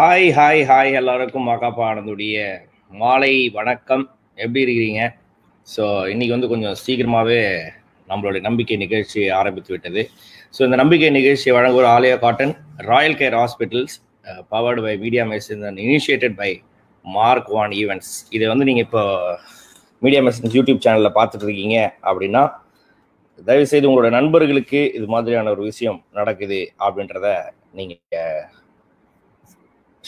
Hi hi hi எல்லாருக்கும் மகாப்பா ஆனந்துடைய மாலை வணக்கம். எப்படி இருக்கிறீங்க? ஸோ இன்னைக்கு வந்து கொஞ்சம் சீக்கிரமாகவே நம்மளுடைய நம்பிக்கை நிகழ்ச்சி ஆரம்பித்து விட்டது. ஸோ இந்த நம்பிக்கை நிகழ்ச்சியை வழங்குவோர் Alaya cotton, royal care hospitals, powered by media message and initiated by mark one events. இதை வந்து நீங்கள் இப்போ மீடியா மெசேஜ் யூடியூப் சேனலில் பார்த்துட்டு இருக்கீங்க அப்படின்னா தயவுசெய்து உங்களோட நண்பர்களுக்கு இது மாதிரியான ஒரு விஷயம் நடக்குது அப்படின்றத நீங்கள்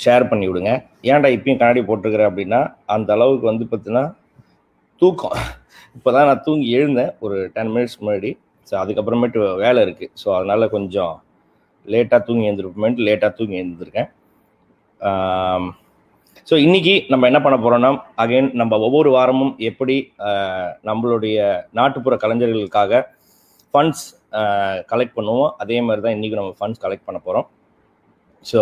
ஷேர் பண்ணி விடுங்க. ஏன்டா இப்பயும் கண்ணாடி போட்டிருக்கிறேன் அப்படின்னா அந்த அளவுக்கு வந்து பார்த்தீங்கன்னா தூக்கம். இப்போ தான் நான் தூங்கி எழுந்தேன் ஒரு 10 மினிட்ஸ் முன்னாடி. ஸோ அதுக்கப்புறமேட்டு வேலை இருக்குது. ஸோ அதனால் கொஞ்சம் லேட்டாக தூங்கி எழுந்திருக்கேன். ஸோ இன்றைக்கி நம்ம என்ன பண்ண போகிறோம்னா, அகைன் நம்ம ஒவ்வொரு வாரமும் எப்படி நம்மளுடைய நாட்டுப்புற கலைஞர்களுக்காக ஃபண்ட்ஸ் கலெக்ட் பண்ணுவோம், அதே மாதிரி தான் இன்றைக்கி நம்ம ஃபண்ட்ஸ் கலெக்ட் பண்ண போகிறோம். ஸோ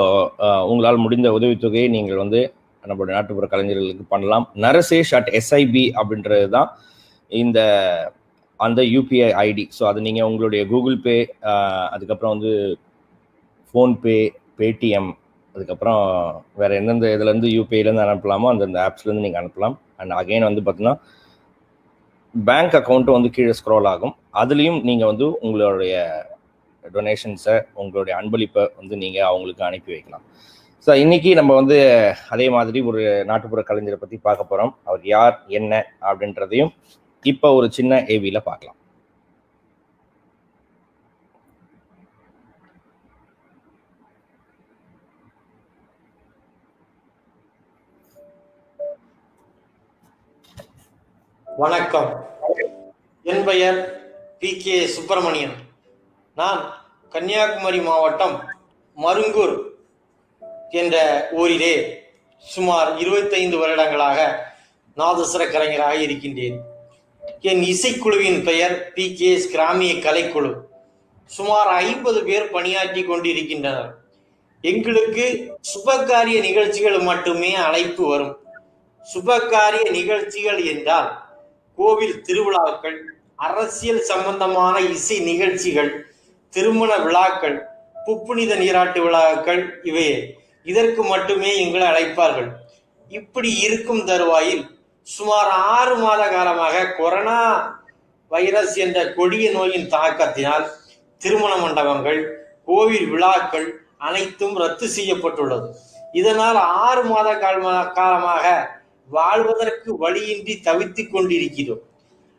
உங்களால் முடிந்த உதவித்தொகையை நீங்கள் வந்து நம்மளுடைய நாட்டுப்புற கலைஞர்களுக்கு பண்ணலாம். narashesh@sib அப்படின்றது தான் அந்த யூபிஐ ஐடி. ஸோ அது நீங்கள் உங்களுடைய கூகுள் பே, அதுக்கப்புறம் வந்து ஃபோன்பே, பேடிஎம், அதுக்கப்புறம் வேறு எந்தெந்த இதுலேருந்து யூபிஐலேருந்து அனுப்பலாமோ அந்தந்த ஆப்ஸ்லேருந்து நீங்கள் அனுப்பலாம். அண்ட் அகைன் வந்து பார்த்தீங்கன்னா பேங்க் அக்கௌண்ட்டு வந்து கீழே ஸ்க்ரோல் ஆகும். அதுலேயும் நீங்கள் வந்து உங்களுடைய டொனேஷன்ஸை, உங்களுடைய அன்பளிப்பை வந்து நீங்கள் அவங்களுக்கு அனுப்பி வைக்கலாம். ஸோ இன்றைக்கி நம்ம வந்து அதே மாதிரி ஒரு நாட்டுப்புற கலைஞரை பற்றி பார்க்க போகிறோம். அவர் யார், என்ன அப்படின்றதையும் இப்போ ஒரு சின்ன ஏவியில் பார்க்கலாம். வணக்கம். என் பெயர் பி.கே. சுப்பிரமணியன். நான் கன்னியாகுமரி மாவட்டம் மருங்கூர் என்ற ஊரிலே சுமார் 25 வருடங்களாக நாதஸ்வர கலைஞராக இருக்கின்றேன். என் இசைக்குழுவின் பெயர் பி.கே. கிராமிய கலைக்குழு. சுமார் 50 பேர் பணியாற்றி கொண்டிருக்கின்றனர். எங்களுக்கு சுபகாரிய நிகழ்ச்சிகள் மட்டுமே அழைப்பு வரும். சுபகாரிய நிகழ்ச்சிகள் என்றால் கோவில் திருவிழாக்கள், அரசியல் சம்பந்தமான இசை நிகழ்ச்சிகள், திருமண விழாக்கள், புப்புனித நீராட்டு விழாக்கள், இவையே இதற்கு மட்டுமே எங்களை அழைப்பார்கள். இப்படி இருக்கும் தருவாயில் சுமார் 6 மாத காலமாக கொரோனா வைரஸ் என்ற கொடிய நோயின் தாக்கத்தினால் திருமண மண்டபங்கள், கோவில் விழாக்கள் அனைத்தும் ரத்து செய்யப்பட்டுள்ளது. இதனால் 6 மாத காலமாக வாழ்வதற்கு வழியின்றி தவித்துக் கொண்டிருக்கிறோம்.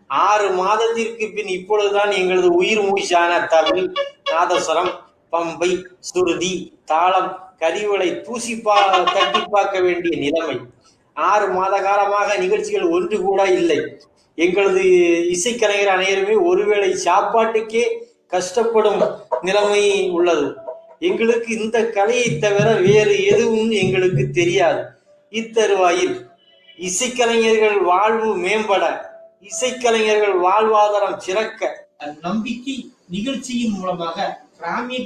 6 மாதத்திற்கு பின் இப்பொழுதுதான் எங்களது உயிர் மூச்சான தமிழ், நாதஸ்வரம், பம்பை, சுருதி, தாளம், கரிவளை தட்டி பார்க்க வேண்டிய நிலைமை. 6 மாத காலமாக நிகழ்ச்சிகள் ஒன்று கூட இல்லை. எங்களது இசைக்கலைஞர் அனைவருமே ஒருவேளை சாப்பாட்டுக்கே கஷ்டப்படும் நிலைமை உள்ளது. எங்களுக்கு இந்த கலையை தவிர வேறு எதுவும் எங்களுக்கு தெரியாது. இத்தருவாயில் இசைக்கலைஞர்கள் வாழ்வு மேம்பட, இசைக்கலைஞர்கள் வாழ்வாதாரம் சிறக்க நம்பிக்கை நிகழ்ச்சியின் மூலமாக கிராமிய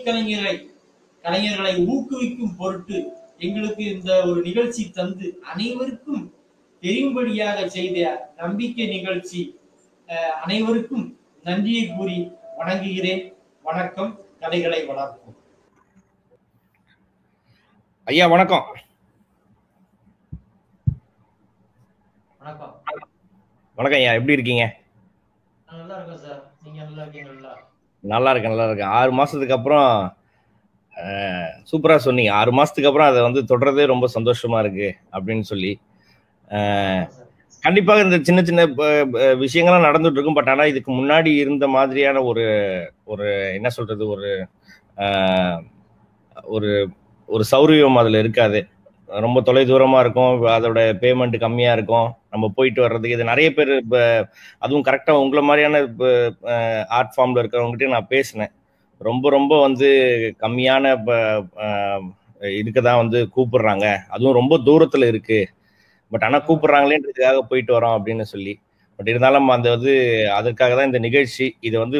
கலைஞர்களை ஊக்குவிக்கும் பொருட்டு எங்களுக்கு இந்த ஒரு நிகழ்ச்சி தந்து அனைவருக்கும் தெரியும்படியாக செய்த நம்பிக்கை நிகழ்ச்சி அனைவருக்கும் நன்றியை கூறி வணங்குகிறேன். வணக்கம். கலைகளை வளர்ப்போம். ஐயா வணக்கம். வணக்கம். வணக்கம் ஐயா, எப்படி இருக்கீங்க? நல்லா இருக்கேன் சார். நீங்க நல்லா இருக்கீங்களா? நல்லா இருக்கேன். 6 மாசத்துக்கு அப்புறம் சூப்பரா சொன்னீங்க. 6 மாசத்துக்கு அப்புறம் அதை வந்து தொடர்றதே ரொம்ப சந்தோஷமா இருக்கு அப்படின்னு சொல்லி. கண்டிப்பாக இந்த சின்ன சின்ன விஷயங்கள்லாம் நடந்துட்டு இருக்கும். பட் ஆனால் இதுக்கு முன்னாடி இருந்த மாதிரியான ஒரு என்ன சொல்றது, ஒரு ஒரு சௌரியம் அதில் இருக்காது. ரொம்ப தொலை தூரமாக இருக்கும், அதோட பேமெண்ட் கம்மியாக இருக்கும், நம்ம போயிட்டு வர்றதுக்கு. இது நிறைய பேர் இப்போ அதுவும் கரெக்டாக உங்களை மாதிரியான இப்போ ஆர்ட் ஃபார்மில் இருக்கிறவங்ககிட்ட நான் பேசினேன். ரொம்ப வந்து கம்மியான இப்போ இதுக்கு தான் வந்து கூப்பிடுறாங்க, அதுவும் ரொம்ப தூரத்தில் இருக்குது. பட் ஆனால் கூப்பிடுறாங்களேன்றதுக்காக போயிட்டு வரோம் அப்படின்னு சொல்லி. பட் இருந்தாலும் அந்த வந்து அதற்காக தான் இந்த நிகழ்ச்சி. இது வந்து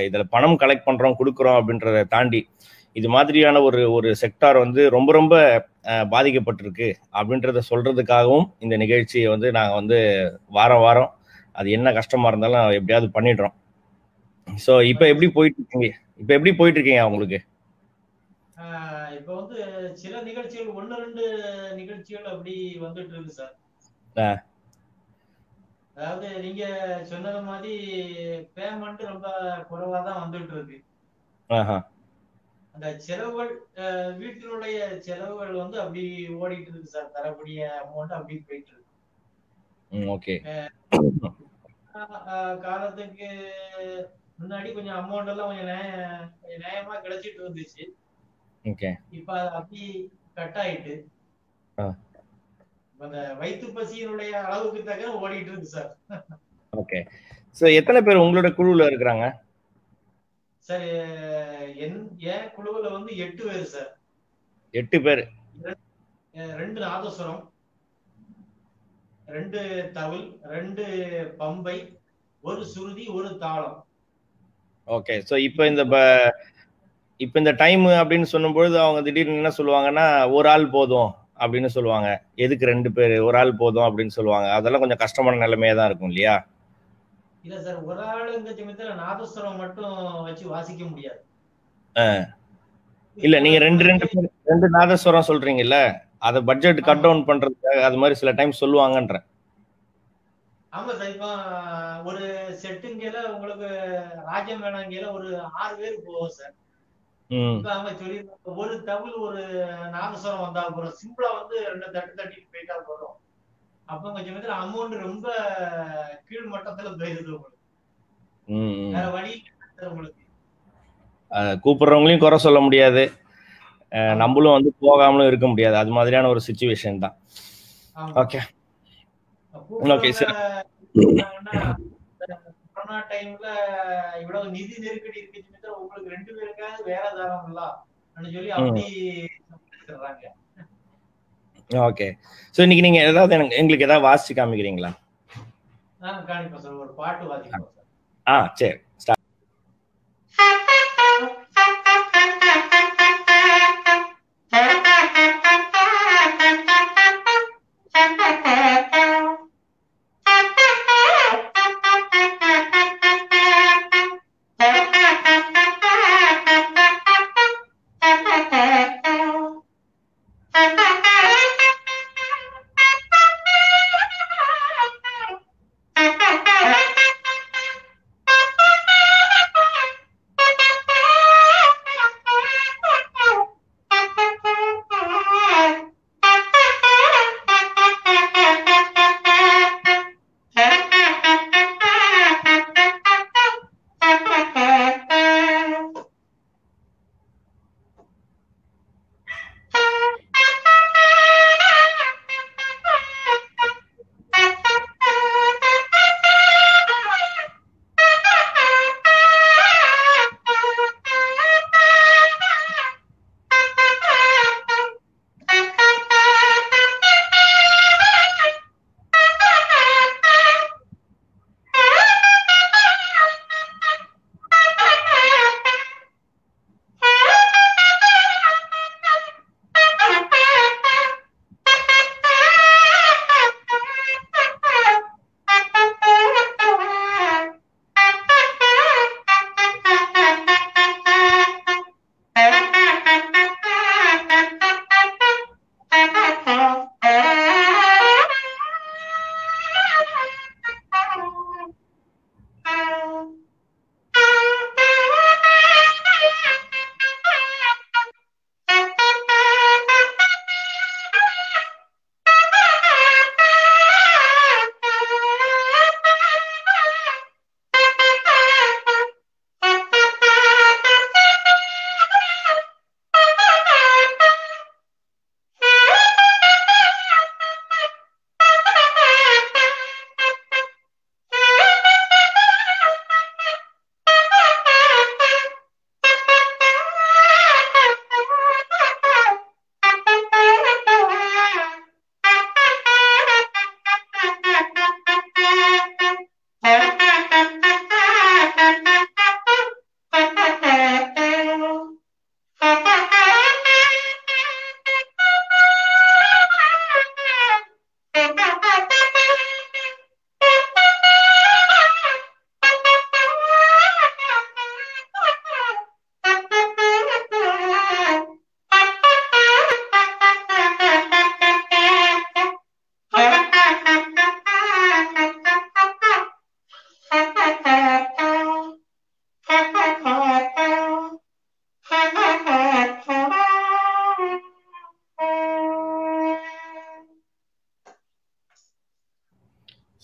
இதில் பணம் கலெக்ட் பண்ணுறோம், கொடுக்குறோம் அப்படின்றத தாண்டி இது மாதிரியான ஒரு செக்டார் வந்து ரொம்ப பாதிக்கப்பட்டிருக்கு அப்படின்றத சொல்றதுக்காகவும் இந்த நிகழ்ச்சியை வந்து நாங்கள் வந்து வாரம் அது என்ன கஷ்டமா இருந்தாலும் எப்படியாவது பண்ணிடுறோம். ஸோ இப்போ எப்படி போயிட்டு இருக்கீங்க உங்களுக்கு? இப்ப வந்து சில நிகழ்ச்சிகள் 1-2 நிகழ்ச்சிகள் அப்படி வந்துட்டு இருக்கு சார். அதாவது நீங்க சொன்னது மாதிரி பேமெண்ட் ரொம்ப குறைவா தான் வந்துட்டு இருக்கு. அந்த செலவுகள் வீட்டினுடைய செலவுகள் வந்து அப்படி ஓடிட்டு இருக்கு சார். தரக்கூடிய அமௌண்ட் அப்படி போயிட்டு இருக்கு. ஓகே. காலத்துக்கு முன்னாடி கொஞ்சம் அமௌண்ட் எல்லாம் கொஞ்சம் நியாயமா கிடைச்சிட்டு இருந்துச்சு. இப்ப அது அப்படி கட் ஆயிட்டு அந்த வயிற்று பசியினுடைய அளவுக்கு தக்க ஓடிட்டு இருக்கு சார். ஓகே. சோ எத்தனை பேர் உங்களோட குழுவுல இருக்கிறாங்க சார்? என் குழுவுல வந்து 8 பேர் சார். 8 பேர். 2 நாதஸ்வரம், 2 தவில், 2 பம்பை, 1 சுருதி, 1 தாளம். ஓகே. சோ இப்போ இந்த டைம் அப்படின்னு சொல்லும்பொழுது அவங்க திடீர்னு என்ன சொல்லுவாங்கன்னா, ஒரு ஆள் போதும் அப்படின்னு சொல்லுவாங்க. எதுக்கு 2 பேர், ஒரு ஆள் போதும் அப்படின்னு சொல்லுவாங்க. அதெல்லாம் கொஞ்சம் கஷ்டமான நிலைமையா தான் இருக்கும் இல்லையா? இல்ல சார், ஒரு ஆளுங்க சமயத்துல நாதஸ்வரம் மட்டும் வச்சு வாசிக்க முடியாது. இல்ல, நீங்க 2 நாதஸ்வரம் சொல்றீங்கல்ல, அத பட்ஜெட் கட் டவுன் பண்றதுக்காக அது மாதிரி சில டைம் சொல்லுவாங்கன்ற. ஆமா சார். இப்போ ஒரு செட்டுங்கல உங்களுக்கு ராஜம் வேணாங்கல ஒரு 6 பேர் போவோம் சார். இப்ப அவங்க சொல்லி ஒரு தவில் ஒரு நாதஸ்வரம் வந்தா போறோம். சிம்பிளா வந்து 2 தட்டு தட்டிட்டு போயிட்டா போறோம். அப்ப கொஞ்சம் அமௌண்ட் ரொம்ப கீழ் மட்டத்துல போயிருது உங்களுக்கு. வேற வழி உங்களுக்கு. கூப்பிடுறவங்களையும் குறை சொல்ல முடியாது, நம்மளும் வந்து போகாமலும் இருக்க முடியாது. அது மாதிரியான ஒரு சிச்சுவேஷன் தான். Okay okay sir. கொரோனா டைம்ல இவ்வளவு நிதி நெருக்கடி இருக்கு, உங்களுக்கு 2 பேருக்காவது வேலை தரோம்ல சொல்லி அப்படி சொல்றாங்க. ஓகே. சோ இன்னைக்கு நீங்க ஏதாவது எங்களுக்கு ஏதாவது வாசிச்சு காமிக்கிறீங்களா? காமிப்போம் சார். ஒரு பாட்டு வாசிப்போம் சார். சரி.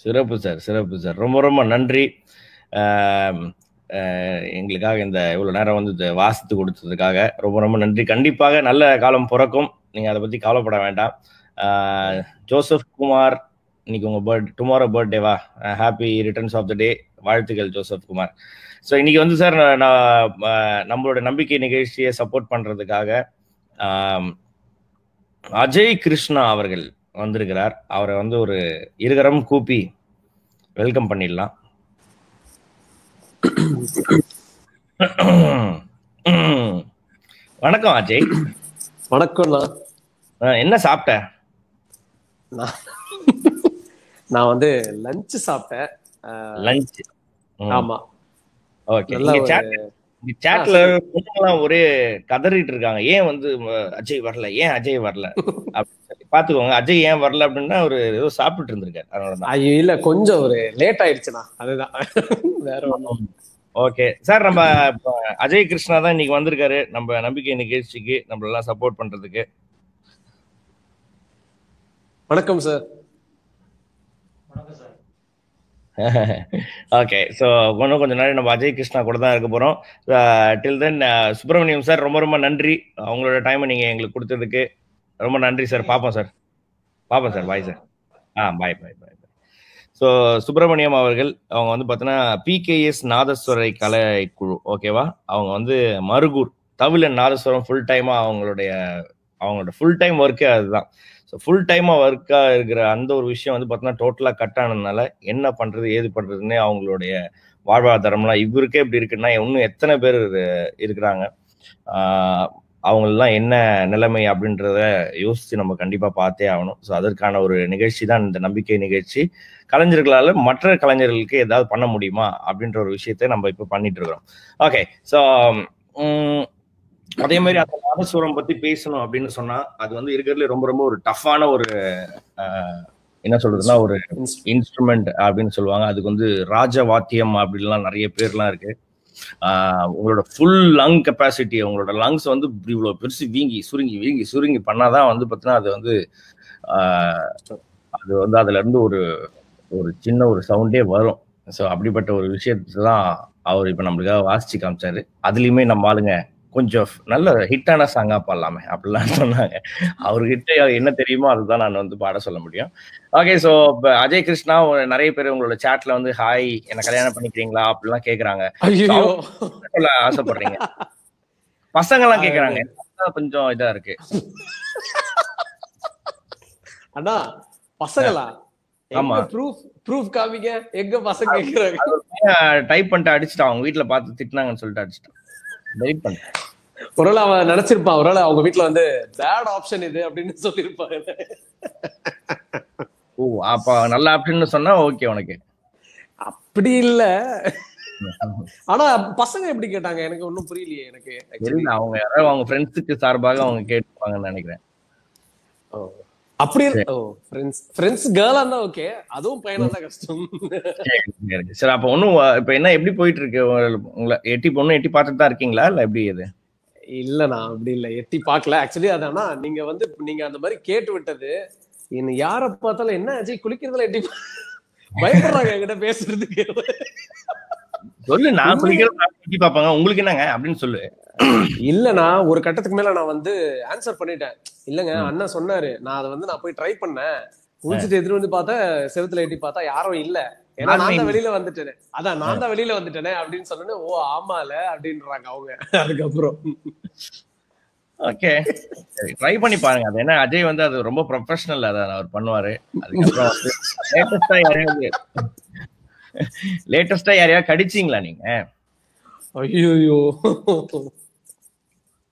சிறப்பு சார், சிறப்பு சார். ரொம்ப ரொம்ப நன்றி. எங்களுக்காக இந்த இவ்வளவு நேரம் வந்து வாசித்து கொடுத்ததுக்காக ரொம்ப ரொம்ப நன்றி. கண்டிப்பாக நல்ல காலம் பிறக்கும், நீங்க அதை பத்தி கவலைப்பட வேண்டாம். ஜோசப் குமார், இன்னைக்கு உங்க டுமாரோ பர்த்டேவா? Happy returns of the day, வாழ்த்துக்கள் ஜோசப் குமார். ஸோ இன்னைக்கு வந்து சார் நம்மளோட நம்பிக்கை நிகழ்ச்சியை சப்போர்ட் பண்றதுக்காக அஜய் கிருஷ்ணா அவர்கள் வந்திருக்கிறார். அவரை வந்து ஒரு இருகரம் கூப்பி வெல்கம் பண்ணிடலாம். வணக்கம் அஜய். வணக்கம்ண்ணா. என்ன சாப்பிட்ட? நான் வந்து லஞ்ச் சாப்பிட்டேன். லஞ்ச்? ஆமா. ஓகே. சாட்ல பொண்ணுங்கலாம் ஒரே கதறிட்டு இருக்காங்க, ஏன் வந்து அஜய் வரல, ஏன் அஜய் வரல அப்படின்னு சொல்லி. பாத்துக்கோங்க, அஜய் ஏன் வரல அப்படின்னா ஒரு ஏதோ சாப்பிட்டு இருந்திருக்காரு, அதனாலதான். ஐயோ இல்ல, கொஞ்சம் ஒரு லேட் ஆயிடுச்சுண்ணா, அதுதான், வேற ஒண்ணும். ஓகே சார், நம்ம அஜய் கிருஷ்ணா தான் இன்னைக்கு வந்திருக்காரு நம்ம நம்பிக்கை நிகழ்ச்சிக்கு நம்ம எல்லாம் சப்போர்ட் பண்றதுக்கு. வணக்கம் சார். ஓகே, ஸோ இன்னும் கொஞ்சம் நாள் நம்ம அஜய் கிருஷ்ணா கூட தான் இருக்க போகிறோம். டில் தென் சுப்பிரமணியம் சார், ரொம்ப ரொம்ப நன்றி அவங்களோட டைமை நீங்கள் எங்களுக்கு கொடுத்ததுக்கு. ரொம்ப நன்றி சார். பார்ப்போம் சார், பார்ப்போம் சார். Bye sir. பாய் பாய் பாய். ஸோ சுப்பிரமணியம் அவர்கள், அவங்க வந்து பார்த்தீங்கன்னா PKS நாதஸ்வரை கலைக்குழு, ஓகேவா? அவங்க வந்து மருகூர் தவில் அண்ட் நாதஸ்வரம் ஃபுல் டைமாக அவங்களோட ஃபுல் டைம் ஒர்க்கே அதுதான். ஸோ ஃபுல் டைமாக ஒர்க்காக இருக்கிற அந்த ஒரு விஷயம் வந்து பார்த்தீங்கன்னா டோட்டலாக கட் ஆனதுனால என்ன பண்ணுறது ஏது பண்ணுறதுன்னு அவங்களுடைய வாழ்வாதாரம்லாம் இவருக்கே இப்படி இருக்குன்னா இன்னும் எத்தனை பேர் இருக்கிறாங்க, அவங்களெலாம் என்ன நிலைமை அப்படின்றத யோசித்து நம்ம கண்டிப்பாக பார்த்தே ஆகணும். ஸோ அதற்கான ஒரு நிகழ்ச்சி தான் இந்த நம்பிக்கை நிகழ்ச்சி. கலைஞர்களால் மற்ற கலைஞர்களுக்கு ஏதாவது பண்ண முடியுமா அப்படின்ற ஒரு விஷயத்த நம்ம இப்போ பண்ணிட்டு இருக்கிறோம். ஓகே, ஸோ அதே மாதிரி அந்த நாதஸ்வரம் பத்தி பேசணும் அப்படின்னு சொன்னா அது வந்து இருக்கிறதுல ரொம்ப ரொம்ப ஒரு டஃப்பான ஒரு என்ன சொல்றதுன்னா ஒரு இன்ஸ்ட்ருமெண்ட் அப்படின்னு சொல்லுவாங்க. அதுக்கு வந்து ராஜவாத்தியம் அப்படின்லாம் நிறைய பேர்லாம் இருக்கு. உங்களோட ஃபுல் லங் கெப்பாசிட்டி, உங்களோட லங்ஸ் வந்து இவ்வளவு பெருசு வீங்கி சுருங்கி பண்ணாதான் வந்து பார்த்தீங்கன்னா அது வந்து அதுல இருந்து ஒரு சின்ன ஒரு சவுண்டே வரும். ஸோ அப்படிப்பட்ட ஒரு விஷயத்தை தான் அவர் இப்ப நம்மளுக்காக வாசிச்சு காமிச்சாரு. அதுலயுமே நம்ம ஆளுங்க கொஞ்சம் நல்ல ஹிட்டான சாங்கா பாடலாமே அப்படிலாம் சொன்னாங்க. அவர்கிட்ட என்ன தெரியுமோ அதுதான் நான் வந்து பாட சொல்ல முடியும். ஓகே, ஸோ அஜய் கிருஷ்ணா, நிறைய பேர் உங்களோட சாட்ல வந்து ஹாய் என்ன கல்யாணம் பண்ணிக்கிறீங்களா அப்படிலாம் கேக்குறாங்க, ஆசைப்படுறீங்க. பசங்க எல்லாம் கேக்குறாங்க, கொஞ்சம் இதா இருக்கு. அண்ணா பசங்களா? ஆமா, ப்ரூஃப் காமிங்க, எங்க பசங்க கேக்குறாங்க? டைப் பண்ணிட்டு அடிச்சுட்டான், அவங்க வீட்டுல பார்த்து திட்டினாங்கன்னு சொல்லிட்டு அடிச்சுட்டான். ஒருவேளை அவன் நினைச்சிருப்பான், ஒருவேளை அவங்க வீட்டுல வந்து பேட் ஆப்ஷன் இது அப்படின்னு சொல்லிருப்பாங்க. ஓ, அப்ப நல்ல ஆப்ஷன் சொன்னா ஓகே உனக்கு? அப்படி இல்ல, ஆனா பசங்க எப்படி கேட்டாங்க எனக்கு ஒன்னும் புரியலையே. எனக்கு அவங்க யாராவது அவங்க ஃப்ரெண்ட்ஸுக்கு சார்பாக அவங்க கேட்டுப்பாங்கன்னு நினைக்கிறேன். அப்படி ஃப்ரெண்ட்ஸ் கேர்ளா இருந்தா ஓகே, அதுவும் பையனா தான் கஷ்டம். சரி, அப்ப ஒண்ணும் இப்ப என்ன எப்படி போயிட்டு இருக்கு? உங்களை எட்டி பார்த்துட்டு தான் இருக்கீங்களா இல்ல எப்படி? இது இல்லண்ணா அப்படி இல்ல, எட்டி பார்க்கல. ஆக்சுவலி அதானா நீங்க அந்த மாதிரி கேட்டு விட்டது, இன்னும் யார பார்த்தாலும் என்ன அஜய் குளிக்கிறதுல எட்டி பயப்படுறாங்க என்கிட்ட பேசுறதுக்கு. சொல்லு, நான் குளிக்கிறத எட்டி பார்ப்பாங்க, உங்களுக்கு என்னங்க அப்படின்னு சொல்லு. இல்லண்ணா ஒரு கட்டத்துக்கு மேல நான் வந்து ஆன்சர் பண்ணிட்டேன். இல்லங்க அண்ணா சொன்னாரு, நான் அதை வந்து நான் போய் ட்ரை பண்ணேன், குளிச்சுட்டு எதிர்த்து வந்து பார்த்தா செவுத்துல எட்டி பார்த்தா யாரும் இல்ல, ஏன்னா நான் தான் வெளியில வந்துட்டேனே, அதான் நான் தான் வெளியில வந்துட்டேனே அப்படின்னு சொன்னேன். ஓ ஆமால அப்படின்றாங்க அவங்க. அதுக்கப்புறம் ஓகே, ட்ரை பண்ணி பாருங்க. அது என்ன, அஜய் வந்து அது ரொம்ப ப்ரொஃபஷனல், அதை அவர் பண்ணுவாரு. அதுக்கப்புறம் லேட்டஸ்டா யாரையாவது கடிச்சிங்களா நீங்க? ஐயோ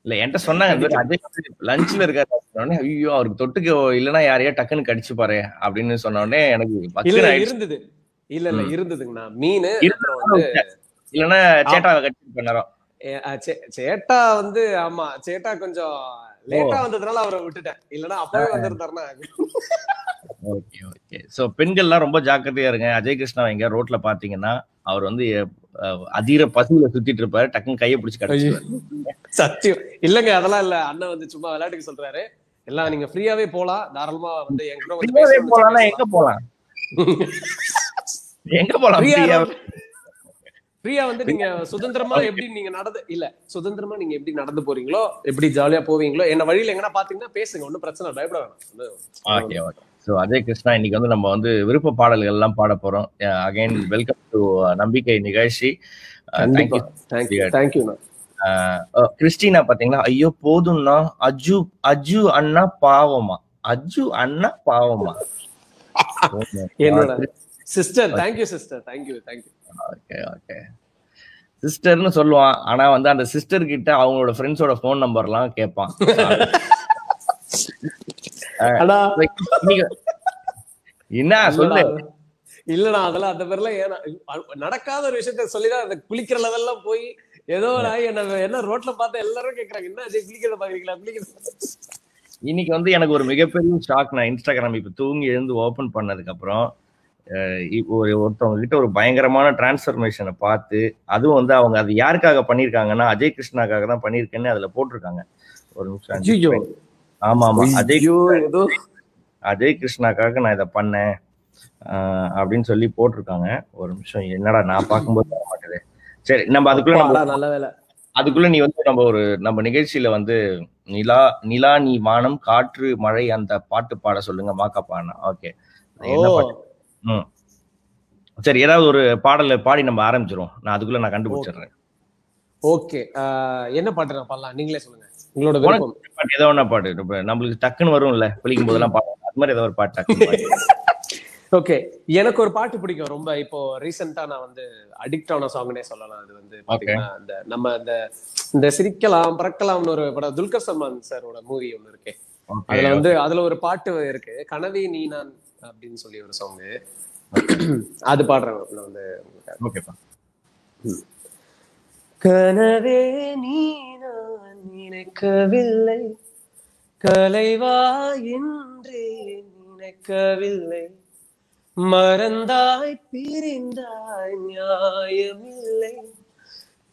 இல்ல, என்கிட்ட சொன்னாங்க அஜய் லஞ்ச்ல இருக்காரு, ஐயோ அவருக்கு தொட்டுக்கு இல்லைன்னா யாரையா டக்குன்னு கடிச்சு பாரு அப்படின்னு சொன்ன உடனே எனக்கு இருந்தது. இல்ல இருந்ததுங்கண்ணா, மீன் இல்லன்னா சேட்டா கடிச்சு நேரம். சேட்டா வந்து ஆமா, சேட்டா கொஞ்சம் லேட்டா வந்ததுனால அவரை விட்டுட்டேன், இல்லன்னா அப்பவே வந்திருந்தாருன்னா. ஓகே ஓகே, சோ பெண்கள்லாம் ரொம்ப ஜாக்கிரதையா இருங்க. அஜய் கிருஷ்ணா எங்க ரோட்ல பாத்தீங்கன்னா அவர் வந்து அதீர பசுல சுத்திட்டு இருப்பாரு, டக்குன்னு கையை பிடிச்சு கடிச்சிருவாரு. சத்தியம் இல்லங்க, அதெல்லாம் இல்ல. அண்ணன் வந்து சும்மா விளையாட்டுக்கு சொல்றாரு. எல்லாம் நீங்க ஃப்ரீயாவே போலாம், தாராளமா வந்து எங்க போலாம். எங்க போலாம்? எங்க போலாம் ஃப்ரீயா வந்து நீங்க சுதந்திரமா எப்படி நீங்க சுதந்திரமா நீங்க எப்படி நடந்து போறீங்களோ, எப்படி ஜாலியா போவீங்களோ, என்ன வழியில எங்கன்னா பாத்தீங்கன்னா பேசுங்க, ஒன்னும் பிரச்சனை பயப்பட வேணாம். ஸோ அஜய் கிருஷ்ணா, இன்னைக்கு வந்து நம்ம வந்து விருப்ப பாடல்கள் எல்லாம் பாட போறோம். அகைன் வெல்கம் டு நம்பிக்கை நிகழ்ச்சி. கிறிஸ்டினா பாத்தீங்களா, ஐயோ போதும்னா அஜு அண்ணா பாவமா, அஜு அண்ணா பாவமா. என்னோட sister, thank you sister, thank you. Okay சிஸ்டர்னு சொல்லுவான், ஆனா வந்து அந்த சிஸ்டர் கிட்ட அவங்களோட ஃப்ரெண்ட்ஸோட போன் நம்பர்லாம் கேட்பான். என்ன சொல்லு? இல்லடா, அதெல்லாம் அந்த பேர்லாம் ஏன்னா நடக்காத ஒரு விஷயத்த சொல்லிதான் அந்த குளிக்கிற லெவல்ல போய் ஏதோ என்ன ரோட்ல பார்த்தா எல்லாரும் கேக்குறாங்க, என்ன குளிக்கிறத பாக்குறீங்களா குளிக்கிறது. இன்னைக்கு வந்து எனக்கு ஒரு மிகப்பெரிய ஷாக். நான் இன்ஸ்டாகிராம் இப்ப தூங்கி எழுந்து ஓபன் பண்ணதுக்கு அப்புறம் ஒருத்தவங்க கிட்ட ஒரு பயங்கரமான டிரான்ஸ்பர்மேஷனை பார்த்து, அதுவும் வந்து அவங்க அது யாருக்காக பண்ணிருக்காங்கன்னா அஜய் கிருஷ்ணாக்காக தான் பண்ணிருக்கேன்னு அதுல போட்டிருக்காங்க. ஒரு நிமிஷம். ஆமா அஜய் கிருஷ்ணாக்காக நான் இதை பண்ணேன் அப்படின்னு சொல்லி போட்டிருக்காங்க. ஒரு நிமிஷம், என்னடா நான் பார்க்கும்போது வர மாட்டேது. சரி, நம்ம அதுக்குள்ள நீ வந்து நம்ம நிகழ்ச்சியில வந்து நிலா நீ வானம் காற்று மழை அந்த பாட்டு பாட சொல்லுங்க மாக்காப்பானா. ஓகே, என்ன பாட்டு? சரி, ஏதாவது ஒரு பாடல பாடி நம்ம ஆரம்பிச்சிரும். நான் அதுக்குள்ள நான் கண்டுபிடிச்சிடுறேன். ஓகே, என்ன பாட்டு நான் பாடலாம், நீங்களே சொல்லுங்க. உங்களோட விருப்பம் ஏதோ ஒண்ணு பாடு, நம்மளுக்கு டக்குன்னு வரும்ல குளிக்கும் போதெல்லாம் பாடு, அது மாதிரி ஏதோ ஒரு பாட்டு. ஓகே, எனக்கு ஒரு பாட்டு பிடிக்கும் ரொம்ப. இப்போ ரீசெண்டா நான் வந்து அடிக்ட் ஆன சாங்னே சொல்லலாம். அது வந்து பாத்தீங்கன்னா நம்ம இந்த சிரிக்கலாம் பறக்கலாம்னு ஒரு படம், துல்கர் சல்மான் சாரோட மூவி ஒண்ணு இருக்கு. அதுல வந்து அதுல ஒரு பாட்டு இருக்கு, கனவே நீ நான் அப்படின்னு சொல்லி ஒரு சாங். அது பாடுறேன் வந்து. கனவே நீ நான் நினைக்கவில்லை, கலைவா என்று நினைக்கவில்லை, மறந்தாய் பிரிந்தாய் நியாயமில்லை,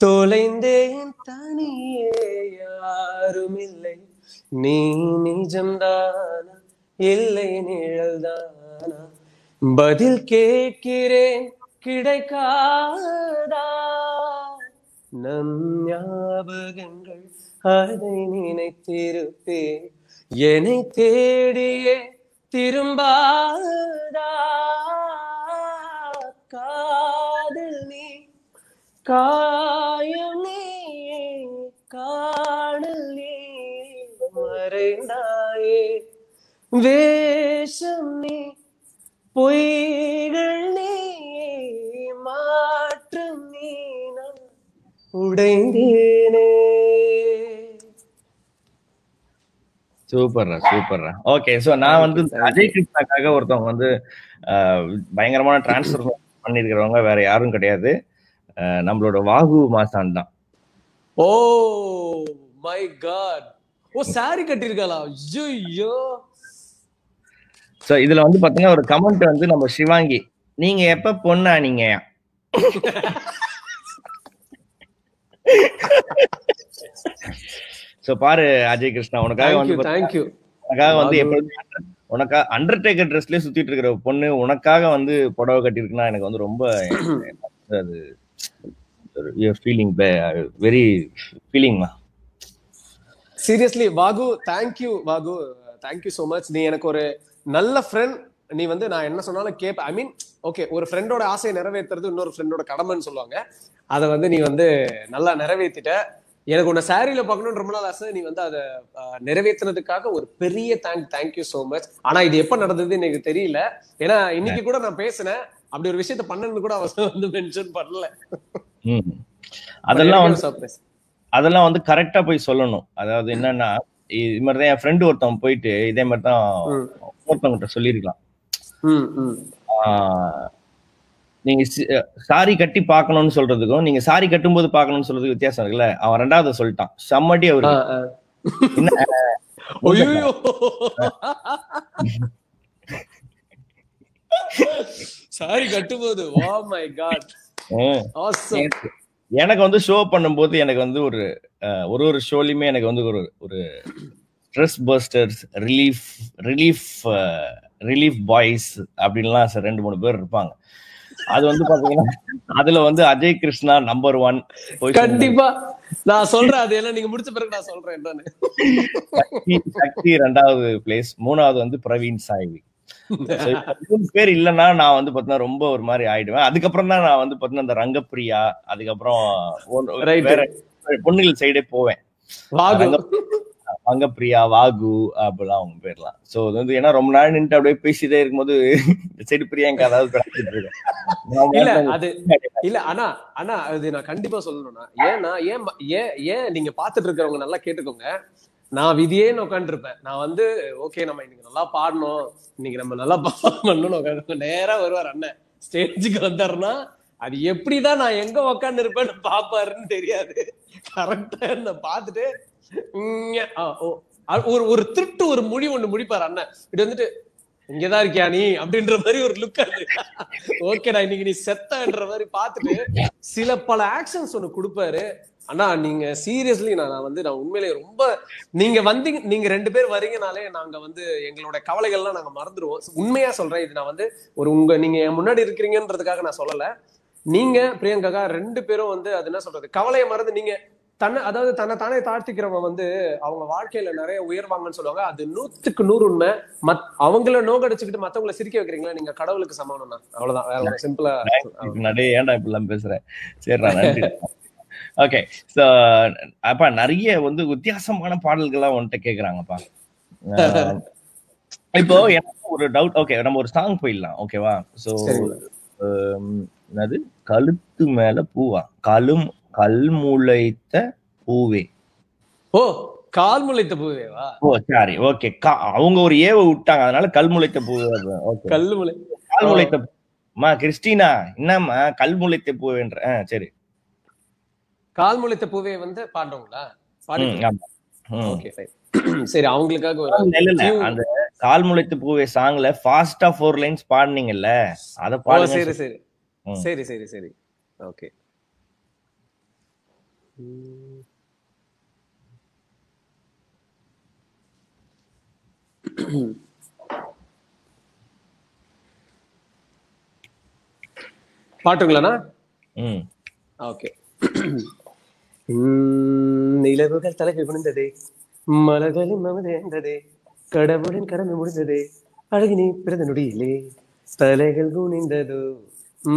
தொலைந்தேன் தனியே யாரும் இல்லை, நீ நிஜம்தானா இல்லை நிழல்தானா, பதில் கேட்கிறேன் கிடைக்காதா, நம் ஞாபகங்கள் அதை நினைத்திருப்பேன், என்னை தேடியே திரும்பாதா, காதல் நீ காயம் நீ காணல் நீ மறைந்தாயே, வேஷம் நீ பொய்கள் நீ மாற்றம் நீ நான் உடைந்தேனே. சூப்பர்ரா. ஓகே, சோ நான் வந்து அஜய் கிருஷ்ணாக்காக ஒருத்தவங்க வந்து பயங்கரமான டிரான்ஸ்ஃபர் பண்ணிருக்கிறவங்க வேற யாரும் கிடையாது, நம்மளோட வாகு மாசான் தான். Oh my god, oh sari கட்டிருக்காளா? ஐயோ. சோ இதுல வந்து பாத்தீங்கன்னா ஒரு கமெண்ட் வந்து நம்ம சிவாங்கி, நீங்க எப்ப பொண்ணா நீங்க? சோ பாரு அஜய் கிருஷ்ணா, உனக்காக வந்து உனக்கா அண்டர்டேக்கர் ட்ரெஸ்லயே சுத்திட்டு இருக்கிற பொண்ணு உனக்காக வந்து புடவை கட்டிருக்குன்னா எனக்கு வந்து ரொம்ப அது ஃபீலிங் வெரி ஃபீலிங்மா. சீரியஸ்லி வாகு, தேங்க்யூ வாகு, தேங்க்யூ சோ மச். நீ எனக்கு ஒரு நல்ல ஃப்ரெண்ட். நீ வந்து நான் என்ன சொன்னாலும் கேப்ப. ஐ மீன் ஓகே, ஒரு ஃப்ரெண்டோட ஆசையை நிறைவேற்றுறது இன்னொரு ஃப்ரெண்டோட கடமைன்னு சொல்லுவாங்க. அதை வந்து நீ வந்து நல்லா நிறைவேற்றிட்ட. எனக்கு உன்னை சாரியில பார்க்கணும்னு ரொம்ப நாள் ஆசை. நீ வந்து அதை நிறைவேற்றினதுக்காக ஒரு பெரிய தேங்க்யூ சோ மச். ஆனா இது எப்ப நடந்தது எனக்கு தெரியல, ஏன்னா இன்னைக்கு கூட நான் பேசினேன், அப்படி ஒரு விஷயத்த பண்ணணும்னு கூட அவன் வந்து மென்ஷன் பண்ணல. அதெல்லாம் வந்து கரெக்டா போய் சொல்லணும். அதாவது என்னன்னா, இது மாதிரிதான் என் ஃப்ரெண்டு ஒருத்தவன் போயிட்டு இதே மாதிரிதான் ஒருத்தவங்கிட்ட சொல்லிருக்கலாம், நீங்க சாரி கட்டி பாக்கணும்னு சொல்றதுக்கும் நீங்க சாரி கட்டும் போது பாக்கணும்னு சொல்றதுக்கு வித்தியாசம் இருக்குல்ல. அவன் ரெண்டாவது சொல்லிட்டான், செம்மடி அவரு. சாரி கட்டும்போது ஓ மை காட், எனக்கு வந்து ஷோ பண்ணும்போது எனக்கு வந்து ஒரு ஷோலையுமே எனக்கு வந்து ஒரு ஸ்ட்ரெஸ் பஸ்டர்ஸ், ரிலீஃப் பாய்ஸ் அப்படின்லாம் 2-3 பேர் இருப்பாங்க. அது வந்து பாத்தீங்கன்னா அதுல வந்து அஜய் கிருஷ்ணா நம்பர் 1. கண்டிப்பா நான் சொல்றேன், அது எல்லாம் நீங்க முடிச்ச பிறகு நான் சொல்றேன் என்னன்னு. சக்தி 2வது பிளேஸ், 3வது வந்து பிரவீன் சாய்வி. பேர் இல்லைன்னா நான் வந்து பாத்தீங்கன்னா ரொம்ப ஒரு மாதிரி ஆயிடுவேன். அதுக்கப்புறம் தான் நான் வந்து பாத்தீங்கன்னா இந்த ரங்கப்பிரியா, அதுக்கப்புறம் வேற பொண்ணுகள் சைடே போவேன். ரங்கப்பிரியா, வாகு அப்படிலாம் அவங்க பேர்லாம். சோ அது வந்து ஏன்னா ரொம்ப நாள் நின்று அப்படியே பேசிட்டே இருக்கும்போது சைடு பிரியாங்க அதாவது கிடைச்சிட்டு இருக்கேன். இல்ல அது இல்ல ஆனா அது நான் கண்டிப்பா சொல்லணும்னா, ஏன்னா ஏன் நீங்க பாத்துட்டு இருக்கிறவங்க நல்லா கேட்டுக்கோங்க. நான் விதியே உட்காந்து இருப்பேன். நான் வந்து ஓகே நம்ம இன்னைக்கு நல்லா பாடணும், இன்னைக்கு நம்ம நல்லா பண்ணணும் உட்காந்து நேரா வருவார் அண்ணன் ஸ்டேஜுக்கு வந்தாருன்னா அது எப்படிதான் நான் எங்க உட்காந்து இருப்பேன்னு பாப்பாருன்னு தெரியாது. கரெக்டா என்ன பாத்துட்டு ஒரு திருட்டு ஒரு மொழி ஒண்ணு முடிப்பாரு அண்ணன். இப்படி வந்துட்டு இங்கதான் இருக்கியா நீ அப்படின்ற மாதிரி ஒரு லுக். அது ஓகேடா இன்னைக்கு நீ செத்தன்ற மாதிரி பாத்துட்டு சில பல ஆக்ஷன்ஸ் ஒண்ணு கொடுப்பாரு. ஆனா நீங்க சீரியஸ்லி நான் உண்மையிலேயே ரொம்ப நீங்க வந்தீங்க, நீங்க 2 பேர் வரீங்கனாலே நாங்க வந்து எங்களோட கவலைகள்லாம் நாங்க மறந்துடுவோம். உண்மையா சொல்றேன், இது நான் வந்து நீங்க முன்னாடி இருக்கிறீங்கன்றதுக்காக நான் சொல்லல. நீங்க பிரியங்கா 2 பேரும் வந்து அது என்ன சொல்றது, கவலையை மறந்து நீங்க அதாவது தன்னை தாழ்த்திக்கிறவங்க வந்து அவங்க வாழ்க்கையில நிறைய உயர்வாங்கன்னு சொல்லுவாங்க. அது 100க்கு 100 உண்மை. அவங்கள நோக்கடிச்சுக்கிட்டு மத்தவங்களை சிரிக்க வைக்கிறீங்களா, நீங்க கடவுளுக்கு சமானம்னா அவ்வளவுதான். வேற சிம்பிளா ஏன்டா இப்படிலாம் பேசுறேன். சரிடா நன்றி. ஓகே, சோ அப்பா நிறைய வந்து வித்தியாசமான பாடல்கள்லாம் உன்கிட்ட கேக்குறாங்கப்பா. இப்போ எனக்கு ஒரு டவுட். ஓகே, நம்ம ஒரு சாங் போயிடலாம். ஓகேவா? சோ என்னது கழுத்து மேல பூவா, கல்முளைத்த பூவே. ஓ, கால் முளைத்த பூவேவா? ஓ சாரி, ஓகே. அவங்க ஒரு ஏவை விட்டாங்க, அதனால கல்முளைத்த பூவே. கால்முளைத்த பூமா கிறிஸ்டினா என்னம்மா கல்முளைத்த பூவேன்ற? சரி, கால்முளைத்த பூவே வந்து பாடுறவங்களா? சரி, அவங்களுக்காக அந்த கால்முளைத்த பூவே சாங்ல ஃபாஸ்டா 4 லைன்ஸ் பாடுனீங்கல்ல, அத பாடுங்க. சரி சரி சரி சரி சரி ஓகே. பாட்டுங்களாண்ணா? ஓகே. நிலவுகள் தலைகள் குனிந்ததே, மலர்களின் மமதேந்ததே, கடவுளின் கடமை முடிந்ததே, அழகினி பிறந்த நொடியிலே தலைகள் குனிந்ததோ,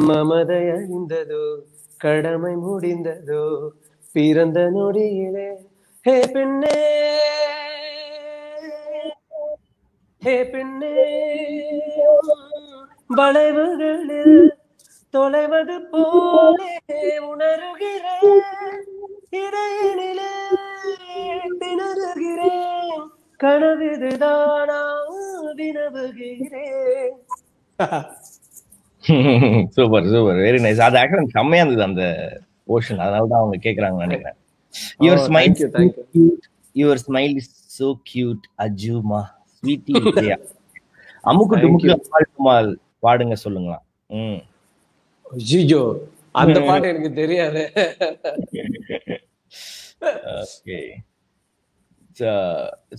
மமதை அழிந்ததோ, கடமை முடிந்ததோ, பிறந்த நொடியிலே. ஹே பெண்ணே, ஹே பெண்ணே, வளைவுகளில் தொலைவது போலே உணர்கிறேன், இடையினிலே திணறுகிறேன், கனவிதுதானா வினவுகிறேன். Super super, very nice. அது ஆக்சுவலா செம்மையா இருந்தது அந்த போர்ஷன், அதனாலதான் அவங்க கேக்குறாங்கன்னு நினைக்கிறேன். Your smile is so cute அஜுமா ஸ்வீட்டி விஜயா. அமுக்கு டுமுக்கு அம்மாள் பாடுங்க சொல்லுங்களா? ஐயோ, அந்த பாட்டு எனக்கு தெரியாது. ஓகே,